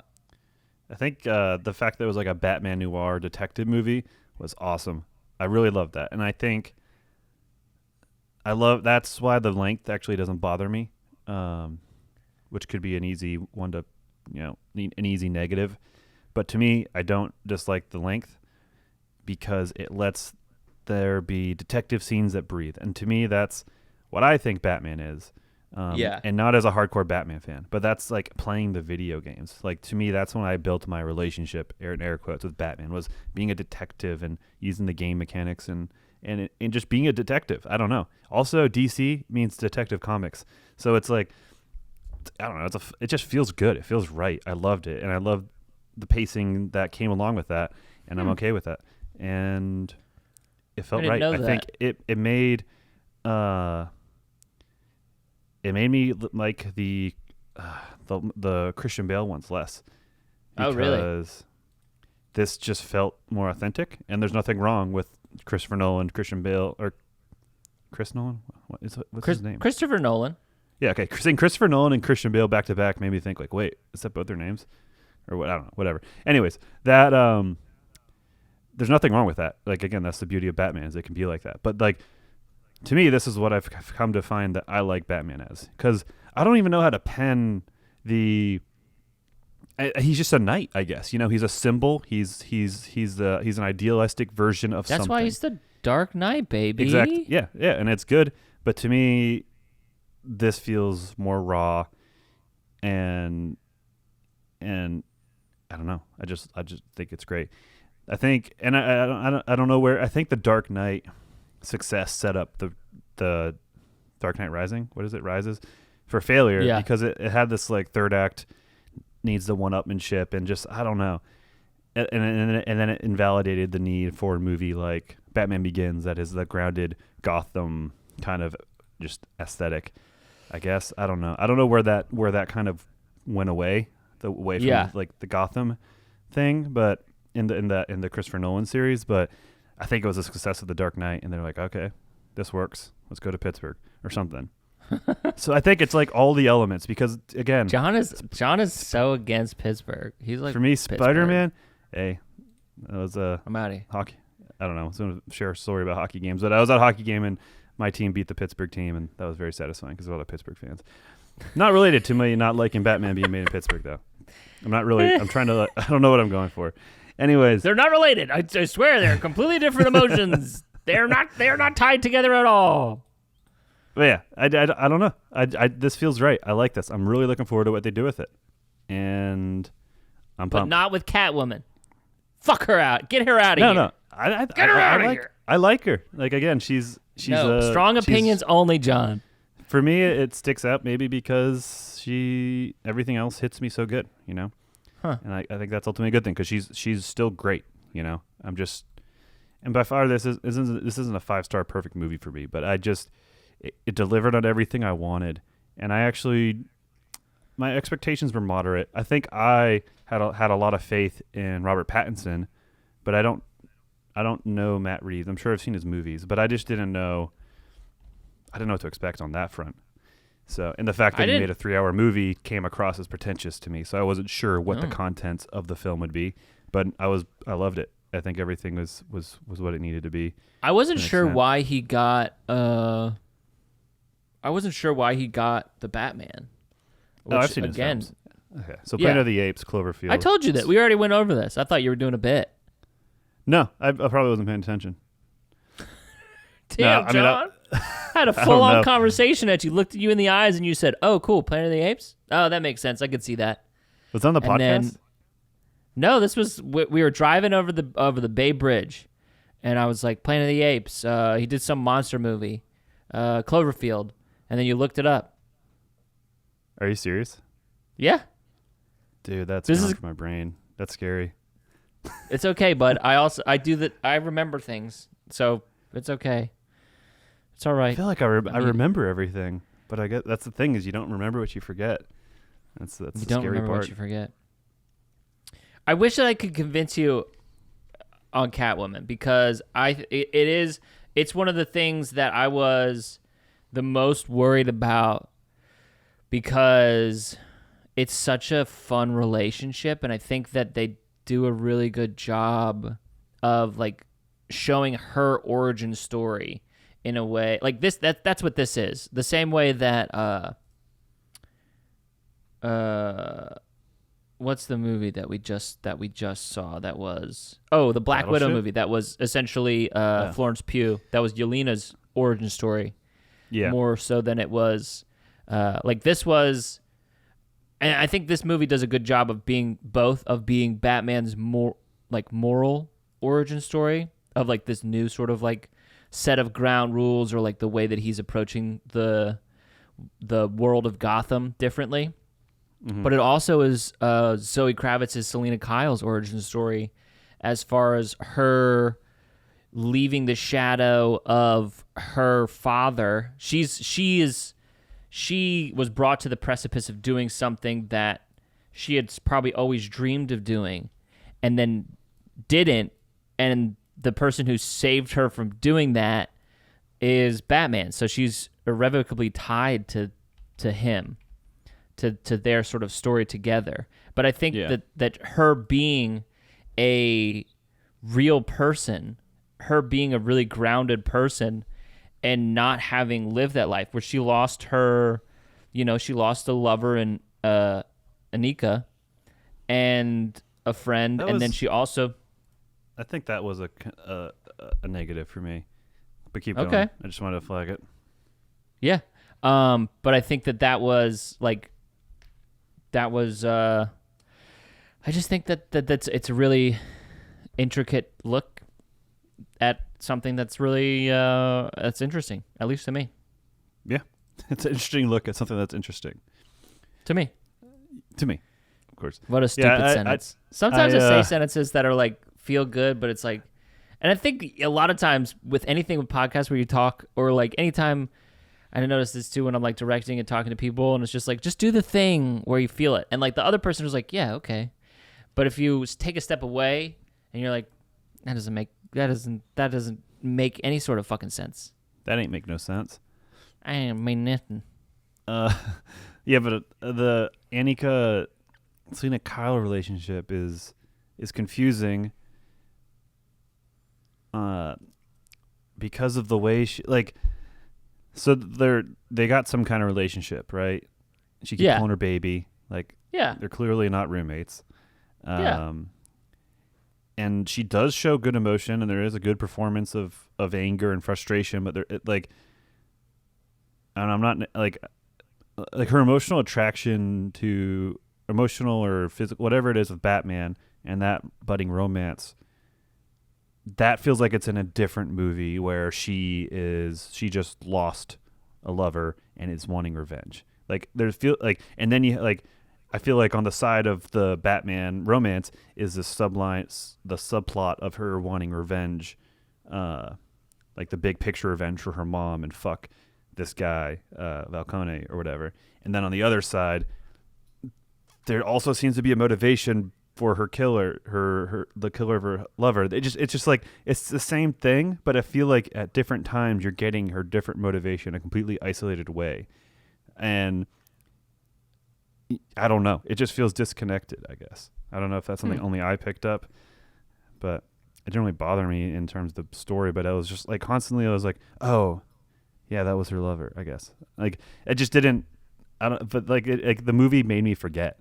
think the fact that it was like a Batman noir detective movie was awesome. I really loved that, and I think That's why the length actually doesn't bother me, which could be an easy one to, an easy negative. But to me, I don't dislike the length because it lets there be detective scenes that breathe. And to me, that's what I think Batman is. And not as a hardcore Batman fan, but that's like playing the video games. Like to me, that's when I built my relationship, in air quotes, with Batman, was being a detective and using the game mechanics and just being a detective. I don't know. Also, DC means Detective Comics, so it's like, I don't know. It just feels good. It feels right. I loved it, and I loved the pacing that came along with that, and I'm okay with that. And it felt right. I think it made me like the Christian Bale ones less. Oh, really? Because this just felt more authentic, and there's nothing wrong with Christopher Nolan, Christian Bale, or Chris Nolan. What's his name? Christopher Nolan. Yeah, okay. Saying Christopher Nolan and Christian Bale back to back made me think like, wait, is that both their names? Or what? I don't know. Whatever. Anyways, that there's nothing wrong with that. Like again, that's the beauty of Batman, is it can be like that. But like, to me, this is what I've come to find that I like Batman as, because I don't even know how to pen the. He's just a knight, I guess. He's a symbol. He's an idealistic version of something. That's why he's the Dark Knight, baby. Exactly. Yeah, and it's good. But to me, this feels more raw, and I don't know. I just think it's great. I think, and I don't know where. I think the Dark Knight success set up the Dark Knight Rising. What is it? Rises for failure, because it had this like third act needs the one-upmanship, and just I don't know, and then it invalidated the need for a movie like Batman Begins that is the grounded Gotham kind of just aesthetic. I guess I don't know where that kind of went away from like the Gotham thing, but in the Christopher Nolan series. But I think it was a success of the Dark Knight, and they're like, okay, this works. Let's go to Pittsburgh or something. So I think it's like all the elements, because again, John is so against Pittsburgh. He's like, for me, Spider-Man. Hey, that was I'm outie. Hockey. I don't know. I was going to share a story about hockey games, but I was at a hockey game and my team beat the Pittsburgh team, and that was very satisfying because a lot of Pittsburgh fans. Not related to me not liking Batman being made in Pittsburgh, though. I'm trying to. I don't know what I'm going for. Anyways, they're not related. I swear they're completely different emotions. They're not tied together at all. But yeah, I don't know. This feels right. I like this. I'm really looking forward to what they do with it, and I'm pumped. But not with Catwoman. Fuck her out. Get her out of here. No. Get her out of here. I like her. Like again, she's strong opinions only, John. For me, it sticks out maybe because everything else hits me so good, Huh. And I think that's ultimately a good thing, because she's still great, I'm just, and by far this isn't a 5-star perfect movie for me, but it delivered on everything I wanted, and my expectations were moderate. I think I had a lot of faith in Robert Pattinson, but I don't know Matt Reeves. I'm sure I've seen his movies, but I just didn't know. I didn't know what to expect on that front. So, and the fact that he made a 3-hour movie came across as pretentious to me. So I wasn't sure what the contents of the film would be, but I loved it. I think everything was what it needed to be. I wasn't sure why he got. I wasn't sure why he got the Batman. Which, I've seen his films. Okay, so Planet of the Apes, Cloverfield. I told you that. We already went over this. I thought you were doing a bit. No, I probably wasn't paying attention. Damn, John. I had a full-on conversation at you, looked at you in the eyes, and you said, "Oh, cool, Planet of the Apes." Oh, that makes sense. I could see that. Was that on the podcast? No, this was we were driving over the Bay Bridge, and I was like, "Planet of the Apes." He did some monster movie, Cloverfield, and then you looked it up. Are you serious? Yeah, dude, that's gone from my brain. That's scary. It's okay, bud. I do that. I remember things, so it's okay. It's all right. I feel like I remember everything, but I guess that's the thing, is you don't remember what you forget. That's the scary part. You don't remember what you forget. I wish that I could convince you on Catwoman, because it's one of the things that I was the most worried about, because it's such a fun relationship, and I think that they do a really good job of like showing her origin story in a way like this. That's what this is. The same way that what's the movie that we just saw? That was the Black Widow movie. That was essentially Florence Pugh. That was Yelena's origin story. Yeah. More so than it was like this was. And I think this movie does a good job of being Batman's more like moral origin story of like this new sort of like set of ground rules or like the way that he's approaching the world of Gotham differently. Mm-hmm. But it also is Zoe Kravitz's Selena Kyle's origin story as far as her leaving the shadow of her father. She was brought to the precipice of doing something that she had probably always dreamed of doing and then didn't. And the person who saved her from doing that is Batman. So she's irrevocably tied to him, to their sort of story together. But I think that her being a real person, her being a really grounded person, and not having lived that life where she lost her, she lost a lover in Anika and a friend, then she also. I think that was a negative for me, but keep going. I just wanted to flag it. Yeah, but I think that was like, I just think that's it's a really intricate look at something that's really that's interesting, at least to me. Yeah, it's an interesting look at something that's interesting. To me, of course. What a stupid sentence. Sometimes I say sentences that are like feel good, but it's like, and I think a lot of times with anything with podcasts where you talk, or like anytime, I notice this too when I'm like directing and talking to people, and it's just like, just do the thing where you feel it, and like the other person was like, yeah, okay, but if you take a step away and you're like, that doesn't make any sort of fucking sense. That ain't make no sense. I ain't mean nothing. Yeah, but the Anika Selena Kyle relationship is confusing. Because of the way she so they got some kind of relationship, right? She keeps calling her baby. They're clearly not roommates. And she does show good emotion, and there is a good performance of anger and frustration. But and I'm not like her emotional attraction to emotional or physical, whatever it is, with Batman and that budding romance. That feels like it's in a different movie where she just lost a lover and is wanting revenge. I feel like on the side of the Batman romance is the subplot of her wanting revenge, like the big picture revenge for her mom and fuck this guy, Falcone or whatever. And then on the other side, there also seems to be a motivation for her killer, the killer of her lover. It's just like, it's the same thing, but I feel like at different times you're getting her different motivation in a completely isolated way. And I don't know. It just feels disconnected, I guess. I don't know if that's something only I picked up, but it didn't really bother me in terms of the story, but I was just like constantly, I was like, oh yeah, that was her lover, I guess. Like it just didn't, the movie made me forget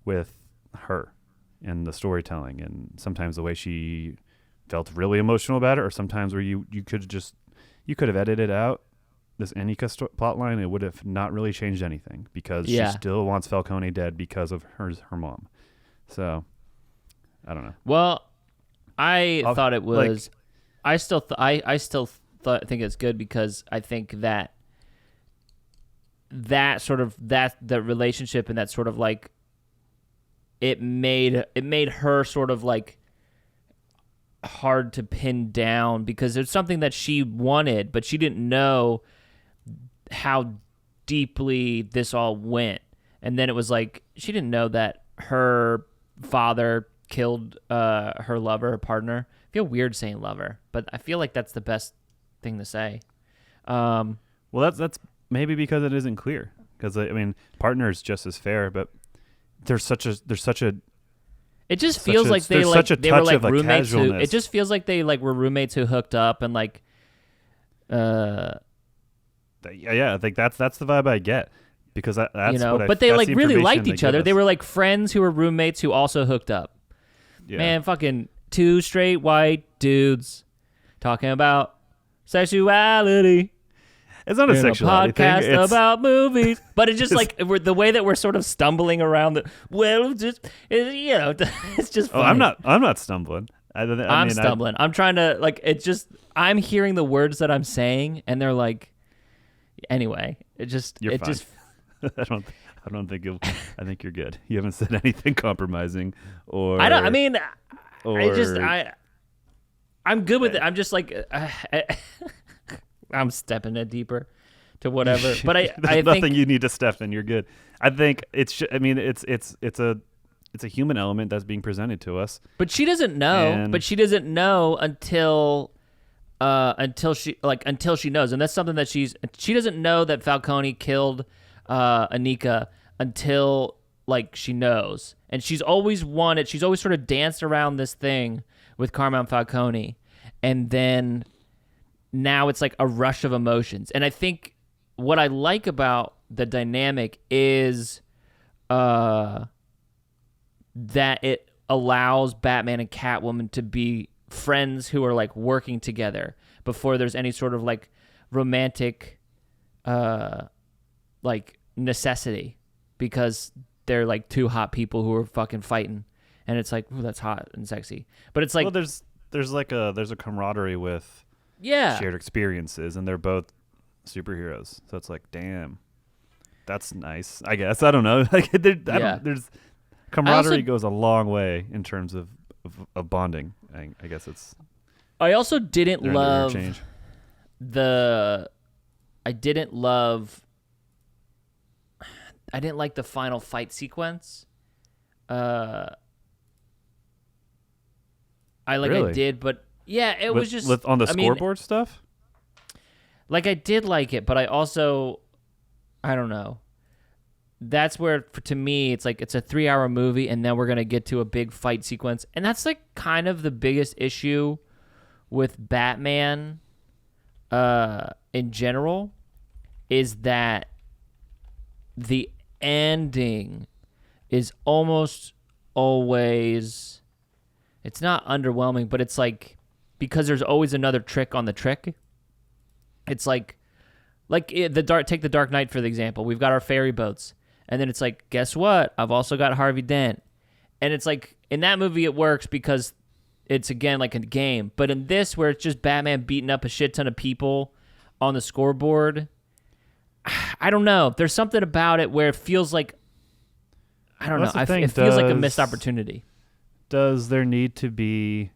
with her and the storytelling, and sometimes the way she felt really emotional about it, or sometimes where you could have edited out this Anika plot line. It would have not really changed anything because she still wants Falcone dead because of her mom. So I don't know. Well, I thought it was. I still think it's good because I think that the relationship and that sort of like it made her sort of like hard to pin down because it's something that she wanted, but she didn't know how deeply this all went. And then it was like she didn't know that her father killed her lover, her partner. I feel weird saying lover, but I feel like that's the best thing to say. Well, that's maybe because it isn't clear. Because I mean, partner is just as fair, but there's such a. It just feels like they were like roommates who. It just feels like they like were roommates who hooked up and like Yeah, I think that's the vibe I get, because that's but they like really liked each other. They were like friends who were roommates who also hooked up. Yeah. Man, fucking two straight white dudes talking about sexuality. It's not a sexuality thing. Podcast It's about movies, but it's just like the way that we're sort of stumbling around. It's just funny. I'm not stumbling. I'm stumbling. I'm trying to like. It's just I'm hearing the words that I'm saying, and they're like. Anyway, You're fine. I don't think you'll. I think you're good. You haven't said anything compromising, or I don't. I mean, or, I'm good with it. I'm just like. I'm stepping it deeper to whatever, but I there's think nothing you need to step in. You're good. I think it's. I mean, it's a human element that's being presented to us. But she doesn't know. But she doesn't know until she knows, and that's something that she doesn't know that Falcone killed Anika until like she knows, and she's always sort of danced around this thing with Carmine Falcone, and then. Now it's like a rush of emotions. And I think what I like about the dynamic is that it allows Batman and Catwoman to be friends who are like working together before there's any sort of like romantic like necessity, because they're like two hot people who are fucking fighting, and it's like, ooh, that's hot and sexy. But it's like, well, there's a camaraderie with shared experiences, and they're both superheroes, so it's like, damn, that's nice, I guess. I don't know. Like there's camaraderie goes a long way in terms of bonding. I guess it's. I also didn't love I didn't like the final fight sequence. I did, but yeah, it was just on the scoreboard stuff. Like I did like it, but I also, I don't know. That's where, to me, it's like it's a 3-hour movie, and then we're gonna get to a big fight sequence, and that's like kind of the biggest issue with Batman, in general, is that the ending is almost always. It's not underwhelming, but it's like, because there's always another trick on the trick. It's like take the Dark Knight for the example. We've got our ferry boats, and then it's like, guess what? I've also got Harvey Dent, and it's like in that movie it works because it's again like a game. But in this, where it's just Batman beating up a shit ton of people on the scoreboard, I don't know. There's something about it where it feels like, I don't know. It feels like a missed opportunity. Does there need to be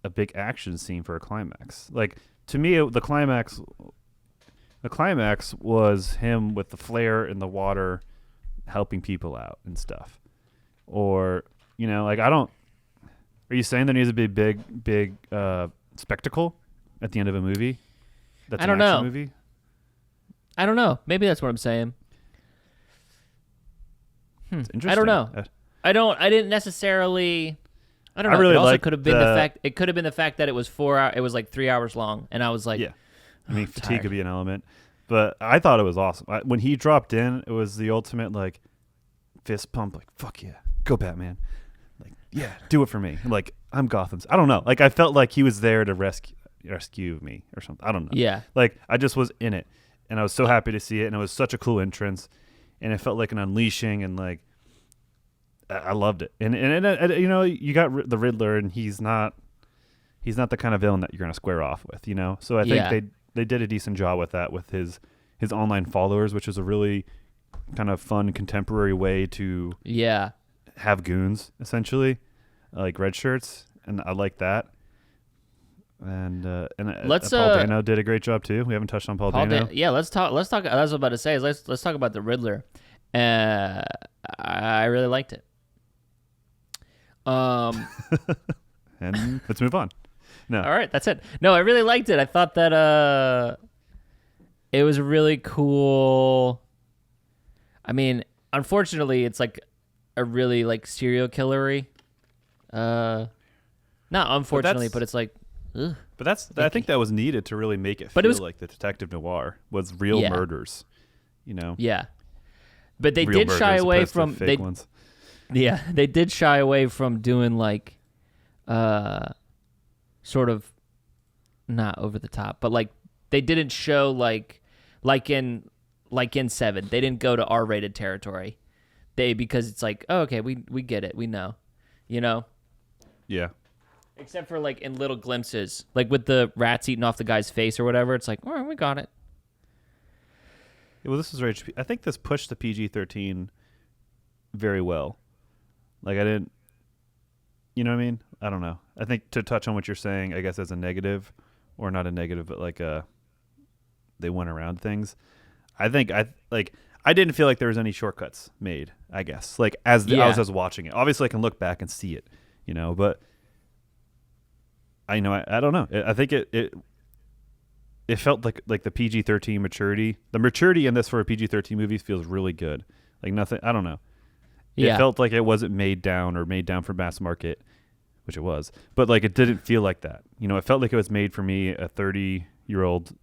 a big action scene for a climax? Like, to me, the climax was him with the flare in the water helping people out and stuff. Or, like, are you saying there needs to be a big spectacle at the end of a movie? That's an action movie? I don't know. Maybe that's what I'm saying. It's interesting. I don't know. I didn't necessarily. I don't know. I really it also like could have been the fact. It could have been the fact that it was 4 hours. It was like 3 hours long, and I was like, yeah. I mean, fatigue tired. could be an element, but I thought it was awesome. When he dropped in, it was the ultimate like fist pump. Like, fuck yeah, go Batman. Like, yeah, do it for me. Like, I'm Gotham's. I don't know. Like, I felt like he was there to rescue me or something. I don't know. Yeah. Like, I just was in it, and I was so happy to see it, and it was such a cool entrance, and it felt like an unleashing, and like. I loved it, and you got the Riddler, and he's not the kind of villain that you're gonna square off with, So I think they did a decent job with that, with his online followers, which is a really kind of fun contemporary way to have goons, essentially, like red shirts, and I like that. And Paul Dano did a great job too. We haven't touched on Paul Dano. Let's talk. I was about to say is let's talk about the Riddler. I really liked it. And let's move on. No. All right, that's it. No, I really liked it. I thought that it was really cool. I mean, unfortunately, it's like a really like serial killery. Not unfortunately, but it's like ugh. But I think that was needed to really make it But feel it was- like the Detective-noir was real Yeah. murders. You know, Yeah. But they real did shy murders away opposed to from fake ones. Yeah, they did shy away from doing like sort of not over the top, but like they didn't show like in Seven. They didn't go to R-rated territory. Because it's like, oh, okay, we get it. We know. You know? Yeah. Except for like in little glimpses, like with the rats eating off the guy's face or whatever. It's like, all right, we got it. Well, this is rated. I think this pushed the PG-13 very well. Like I didn't, you know what I mean? I don't know. I think to touch on what you're saying, I guess as a negative, or not a negative, but like they went around things. I didn't feel like there was any shortcuts made. I guess like I was watching it. Obviously, I can look back and see it, you know. But I don't know. I think it felt like the PG-13 maturity. The maturity in this for a PG-13 movie feels really good. Like nothing. I don't know. It felt like it wasn't made down for mass market, which it was. But like it didn't feel like that. You know, it felt like it was made for me, a 30-year-old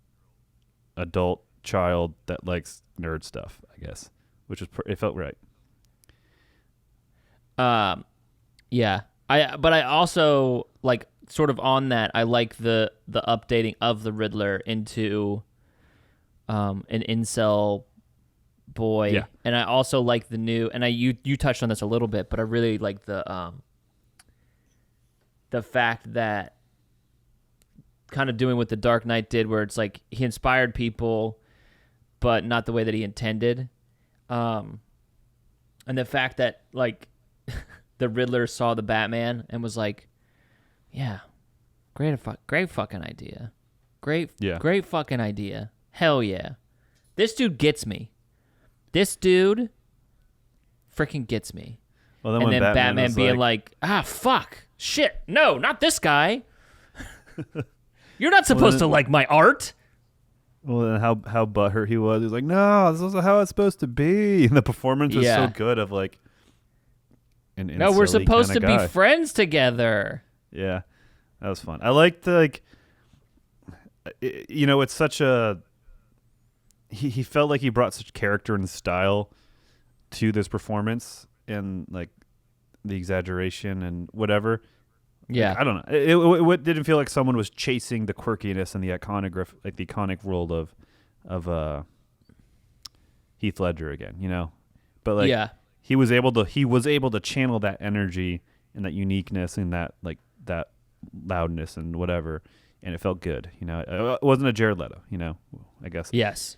adult child that likes nerd stuff, I guess, which is it felt right. Yeah. But I also like sort of on that. I like the updating of the Riddler into an incel boy. Yeah. And I also like the new, and you touched on this a little bit, but I really like the fact that kind of doing what the Dark Knight did, where it's like he inspired people, but not the way that he intended. And the fact that like the Riddler saw the Batman and was like, yeah, great fucking idea. Great fucking idea. Hell yeah. This dude gets me. This dude freaking gets me. Well, and then Batman being like, fuck, shit, no, not this guy. You're not supposed to like my art. well, then how butthurt he was. He was like, no, this isn't how it's supposed to be. And the performance was so good of like no, we're supposed to guy. be friends together. Yeah, that was fun. I liked like, it's such a. He felt like he brought such character and style to this performance, and like the exaggeration and whatever. Yeah, like, I don't know. It didn't feel like someone was chasing the quirkiness and the iconic role of Heath Ledger again. You know, but like he was able to channel that energy and that uniqueness and that like that loudness and whatever, and it felt good. You know, it wasn't a Jared Leto. You know, I guess. Yes.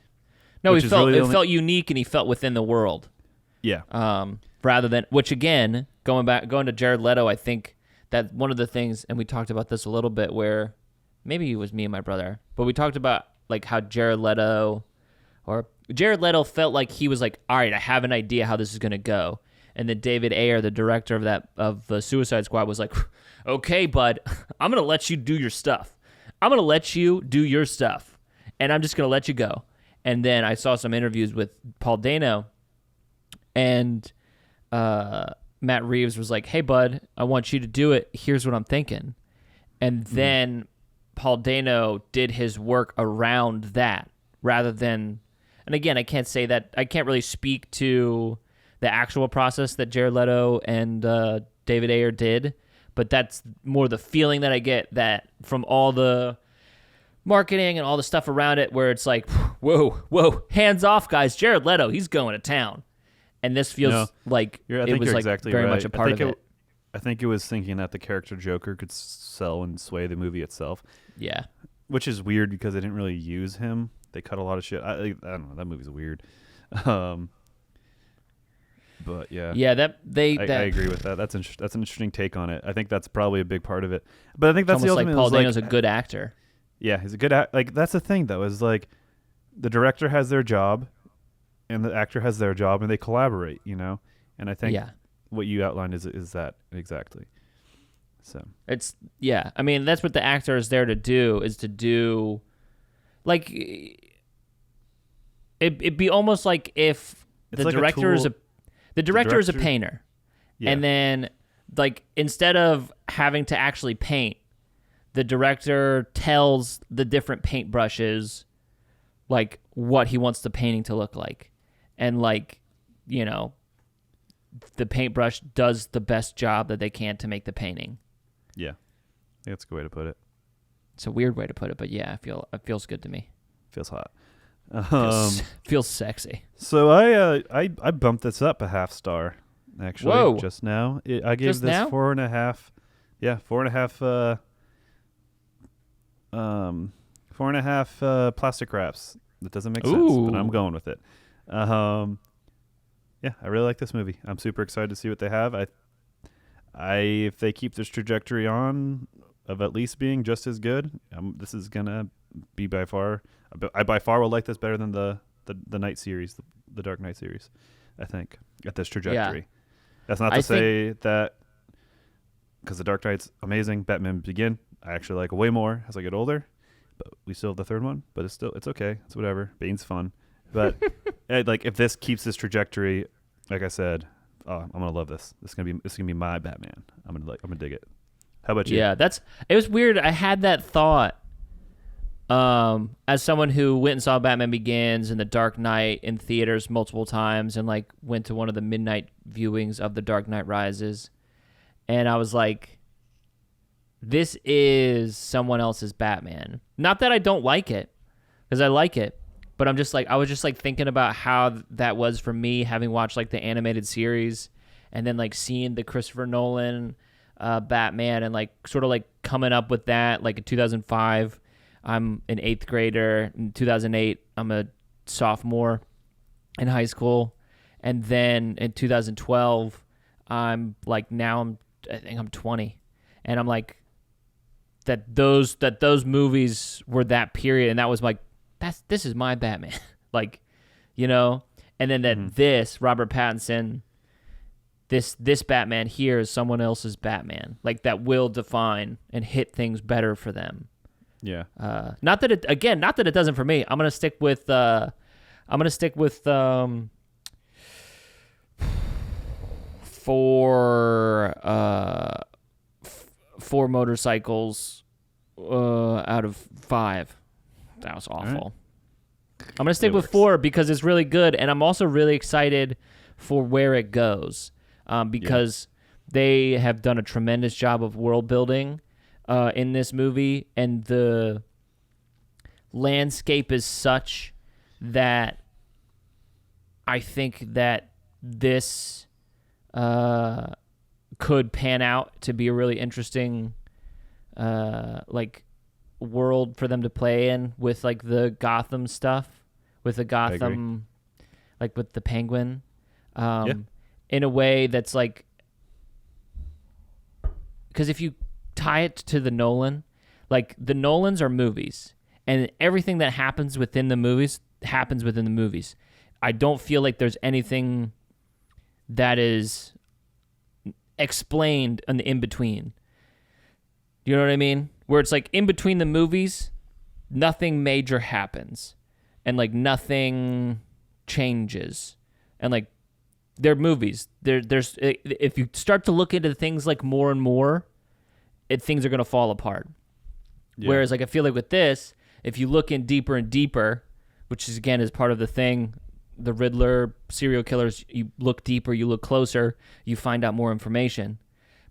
No, it felt unique and he felt within the world. Yeah. Rather than, which again, going to Jared Leto, I think that one of the things, and we talked about this a little bit, where maybe it was me and my brother, but we talked about like how Jared Leto felt like he was like, all right, I have an idea how this is going to go. And then David Ayer, the director of the Suicide Squad, was like, okay, bud, I'm going to let you do your stuff. I'm going to let you do your stuff, and I'm just going to let you go. And then I saw some interviews with Paul Dano, and Matt Reeves was like, hey, bud, I want you to do it. Here's what I'm thinking. And then Paul Dano did his work around that rather than, and again, I can't say that, I can't really speak to the actual process that Jared Leto and David Ayer did, but that's more the feeling that I get that from all the marketing and all the stuff around it, where it's like, whoa, hands off, guys. Jared Leto, he's going to town, and this feels like it was like exactly very right. much a part of it. I think it was thinking that the character Joker could sell and sway the movie itself. Yeah, which is weird because they didn't really use him. They cut a lot of shit. I don't know. That movie's weird. But yeah, I agree with that. That's an interesting take on it. I think that's probably a big part of it. But I think that's almost the like Paul Dano's a good actor. Yeah, he's a good like that's the thing though, is like the director has their job and the actor has their job and they collaborate, you know? And I think what you outlined is that exactly. So it's I mean, that's what the actor is there to do, is to do like it'd be almost like if the like director is a painter. Yeah. And then like instead of having to actually paint, the director tells the different paintbrushes like what he wants the painting to look like, and like, you know, the paintbrush does the best job that they can to make the painting. Yeah, I think that's a good way to put it. It's a weird way to put it, but yeah, it feels good to me. Feels hot. Feels sexy. So I bumped this up a half star actually. Whoa. Just now. I gave Just this now? 4.5. Yeah, 4.5. 4.5 plastic wraps. That doesn't make sense, but I'm going with it. Yeah, I really like this movie. I'm super excited to see what they have. If they keep this trajectory on of at least being just as good, this is gonna be by far. I by far will like this better than the Knight series, the Dark Knight series. I think at this trajectory. Yeah. That's not to say that because the Dark Knight's amazing. Batman Begin I actually like way more as I get older, but we still have the third one. But it's okay. It's whatever. Bane's fun, but like if this keeps this trajectory, like I said, I'm gonna love this. This is gonna be my Batman. I'm gonna dig it. How about you? Yeah, it was weird. I had that thought as someone who went and saw Batman Begins and The Dark Knight in theaters multiple times, and like went to one of the midnight viewings of The Dark Knight Rises, and I was like, this is someone else's Batman. Not that I don't like it, because I like it, but I was just like thinking about how that was for me, having watched like the animated series, and then like seeing the Christopher Nolan Batman, and like sort of like coming up with that. Like in 2005, I'm an 8th grader. In 2008, I'm a sophomore in high school, and then in 2012, I think I'm 20, and I'm like that those movies were that period, and that was like this is my Batman, like, you know, and then that this Robert Pattinson. This Batman here is someone else's Batman, like that will define and hit things better for them. Yeah. Not that it doesn't for me. I'm gonna stick with four motorcycles out of 5. That was awful. Right. I'm gonna stick with 4 because it's really good, and I'm also really excited for where it goes. Because they have done a tremendous job of world building in this movie, and the landscape is such that I think that this could pan out to be a really interesting like world for them to play in, with like the Gotham stuff, with the Gotham, like with the Penguin. In a way that's like, because if you tie it to the Nolan, like the Nolans are movies, and everything that happens within the movies happens within the movies. I don't feel like there's anything that is explained in between. You know what I mean? Where it's like in between the movies, nothing major happens, and like nothing changes, and like they're movies. There's if you start to look into things like more and more, things are gonna fall apart. Yeah. Whereas like I feel like with this, if you look in deeper and deeper, which is again is part of the thing, the Riddler, serial killers, you look deeper, you look closer, you find out more information.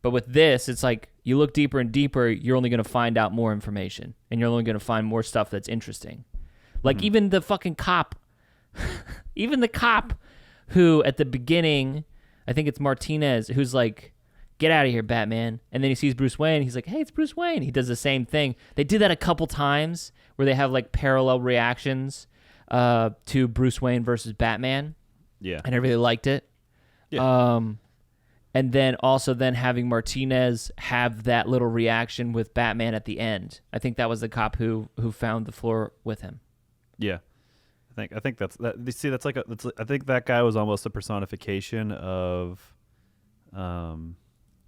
But with this, it's like you look deeper and deeper, you're only gonna find out more information, and you're only gonna find more stuff that's interesting. Like even the fucking cop, even the cop. Who at the beginning, I think it's Martinez, who's like, "Get out of here, Batman!" And then he sees Bruce Wayne. He's like, "Hey, it's Bruce Wayne." He does the same thing. They did that a couple times where they have like parallel reactions to Bruce Wayne versus Batman. Yeah, and I really liked it. Yeah. And then also having Martinez have that little reaction with Batman at the end. I think that was the cop who found the floor with him. Yeah. I think that's that. You see, I think that guy was almost a personification of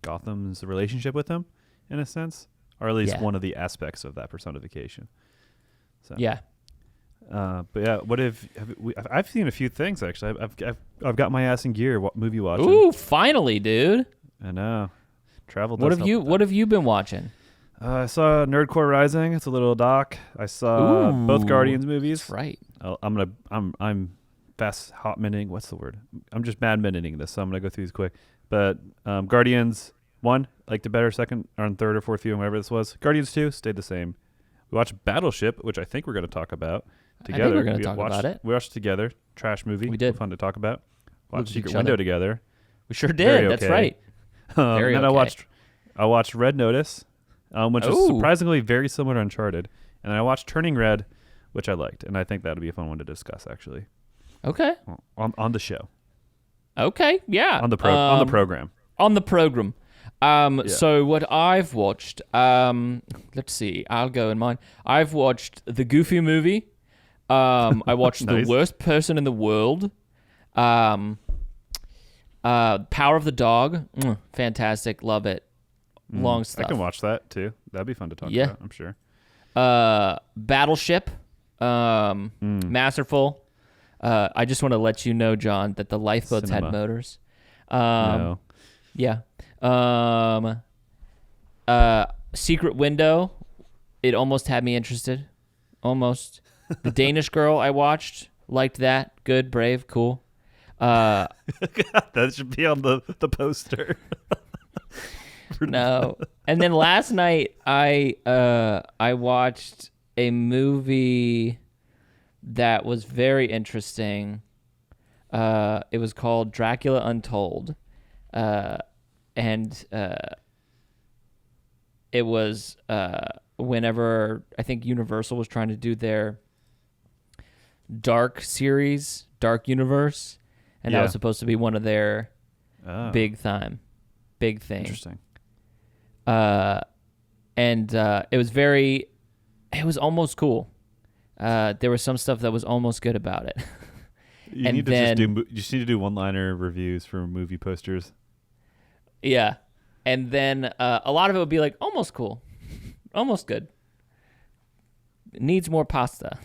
Gotham's relationship with him, in a sense, or at least one of the aspects of that personification. So yeah. But yeah, I've seen a few things actually. I've got my ass in gear. Movie watching. Ooh, finally, dude! I know. Travel. What have you been watching? I saw Nerdcore Rising. It's a little doc. I saw both Guardians movies. That's right. I'm fast hot minuting. What's the word? I'm just bad minuting this, so I'm gonna go through these quick. But Guardians 1 liked it better. Second or third or fourth viewing, whatever this was. Guardians 2 stayed the same. We watched Battleship, which I think we're gonna talk about together. I think we're gonna talk about it. We watched it together. Trash movie. We did. Fun to talk about. Watched Looked at Secret each Window other. together. We sure did. Very That's okay. right. Very and then okay. I watched Red Notice, which is surprisingly very similar to Uncharted. And then I watched Turning Red, which I liked, and I think that'll be a fun one to discuss actually. Okay. On the show. Okay. Yeah. On the program. On the program. So what I've watched, let's see, I'll go in mine. I've watched the Goofy movie. I watched Nice. The Worst Person in the World. Power of the Dog. Fantastic. Love it. Long stuff. I can watch that too. That'd be fun to talk Yeah. about, I'm sure. Battleship. Masterful. I just want to let you know, John, that the lifeboats had Cinema. motors. No. Yeah. Secret Window. It almost had me interested. Almost. The Danish Girl I watched. Liked that. Good, brave, cool. That should be on the poster. No. And then last night I watched a movie that was very interesting. It was called Dracula Untold. And it was whenever I think Universal was trying to do their Dark series, Dark Universe, and that was supposed to be one of their big things. Interesting. And it was almost cool. There was some stuff that was almost good about it. You just need to do one-liner reviews for movie posters. Yeah. And then a lot of it would be like, almost cool. Almost good. It needs more pasta.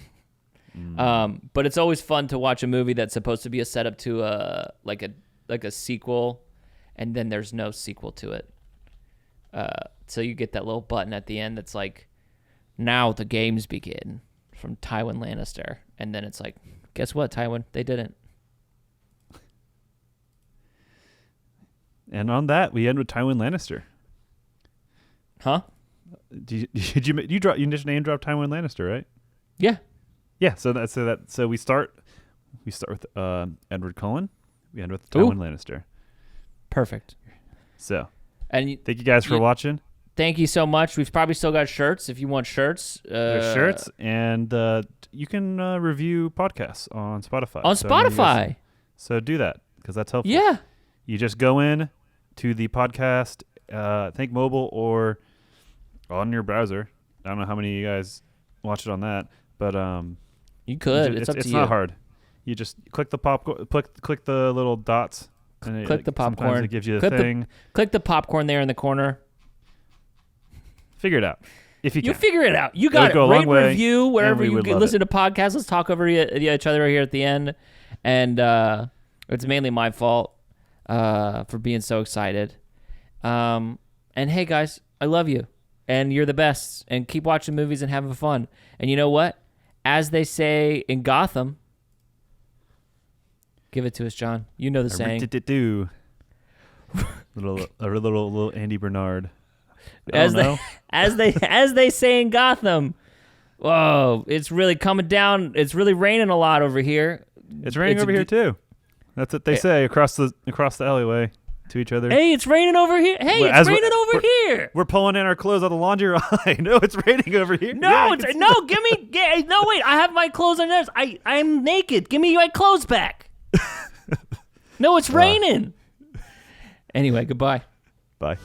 But it's always fun to watch a movie that's supposed to be a setup to a sequel, and then there's no sequel to it. So you get that little button at the end that's like, now the games begin, from Tywin Lannister. And then it's like, guess what, Tywin? They didn't. And on that, we end with Tywin Lannister. Huh? Did you just name drop Tywin Lannister, right? Yeah. Yeah. So we start with Edward Cullen. We end with Tywin Lannister. Perfect. So And thank you guys for watching. Thank you so much. We've probably still got shirts if you want shirts. There's shirts, and you can review podcasts on Spotify. On Spotify. So do that, because that's helpful. Yeah. You just go in to the podcast, think mobile or on your browser. I don't know how many of you guys watch it on that, but You could. It's up to you. It's not hard. You just click the click the little dots. And Click the popcorn. Sometimes it gives you a thing. Click the popcorn there in the corner. Figure it out. If you can. You figure it out. You got it. Go a long Rate, way, review, wherever and we you would can love listen it. to podcasts. Let's talk over each other here at the end. And it's mainly my fault for being so excited. And hey, guys, I love you. And you're the best. And keep watching movies and having fun. And you know what? As they say in Gotham, give it to us, John. You know the saying. little Andy Bernard. As they say in Gotham. Whoa, it's really coming down. It's really raining a lot over here. It's raining over here too. That's what they say across the alleyway to each other. Hey, it's raining over here. Hey, Well, it's raining over here. We're pulling in our clothes out of the laundry line. No, it's raining over here. No, Yeah, wait. I have my clothes on this. I'm naked. Give me my clothes back. No, it's raining. Anyway, goodbye. Bye.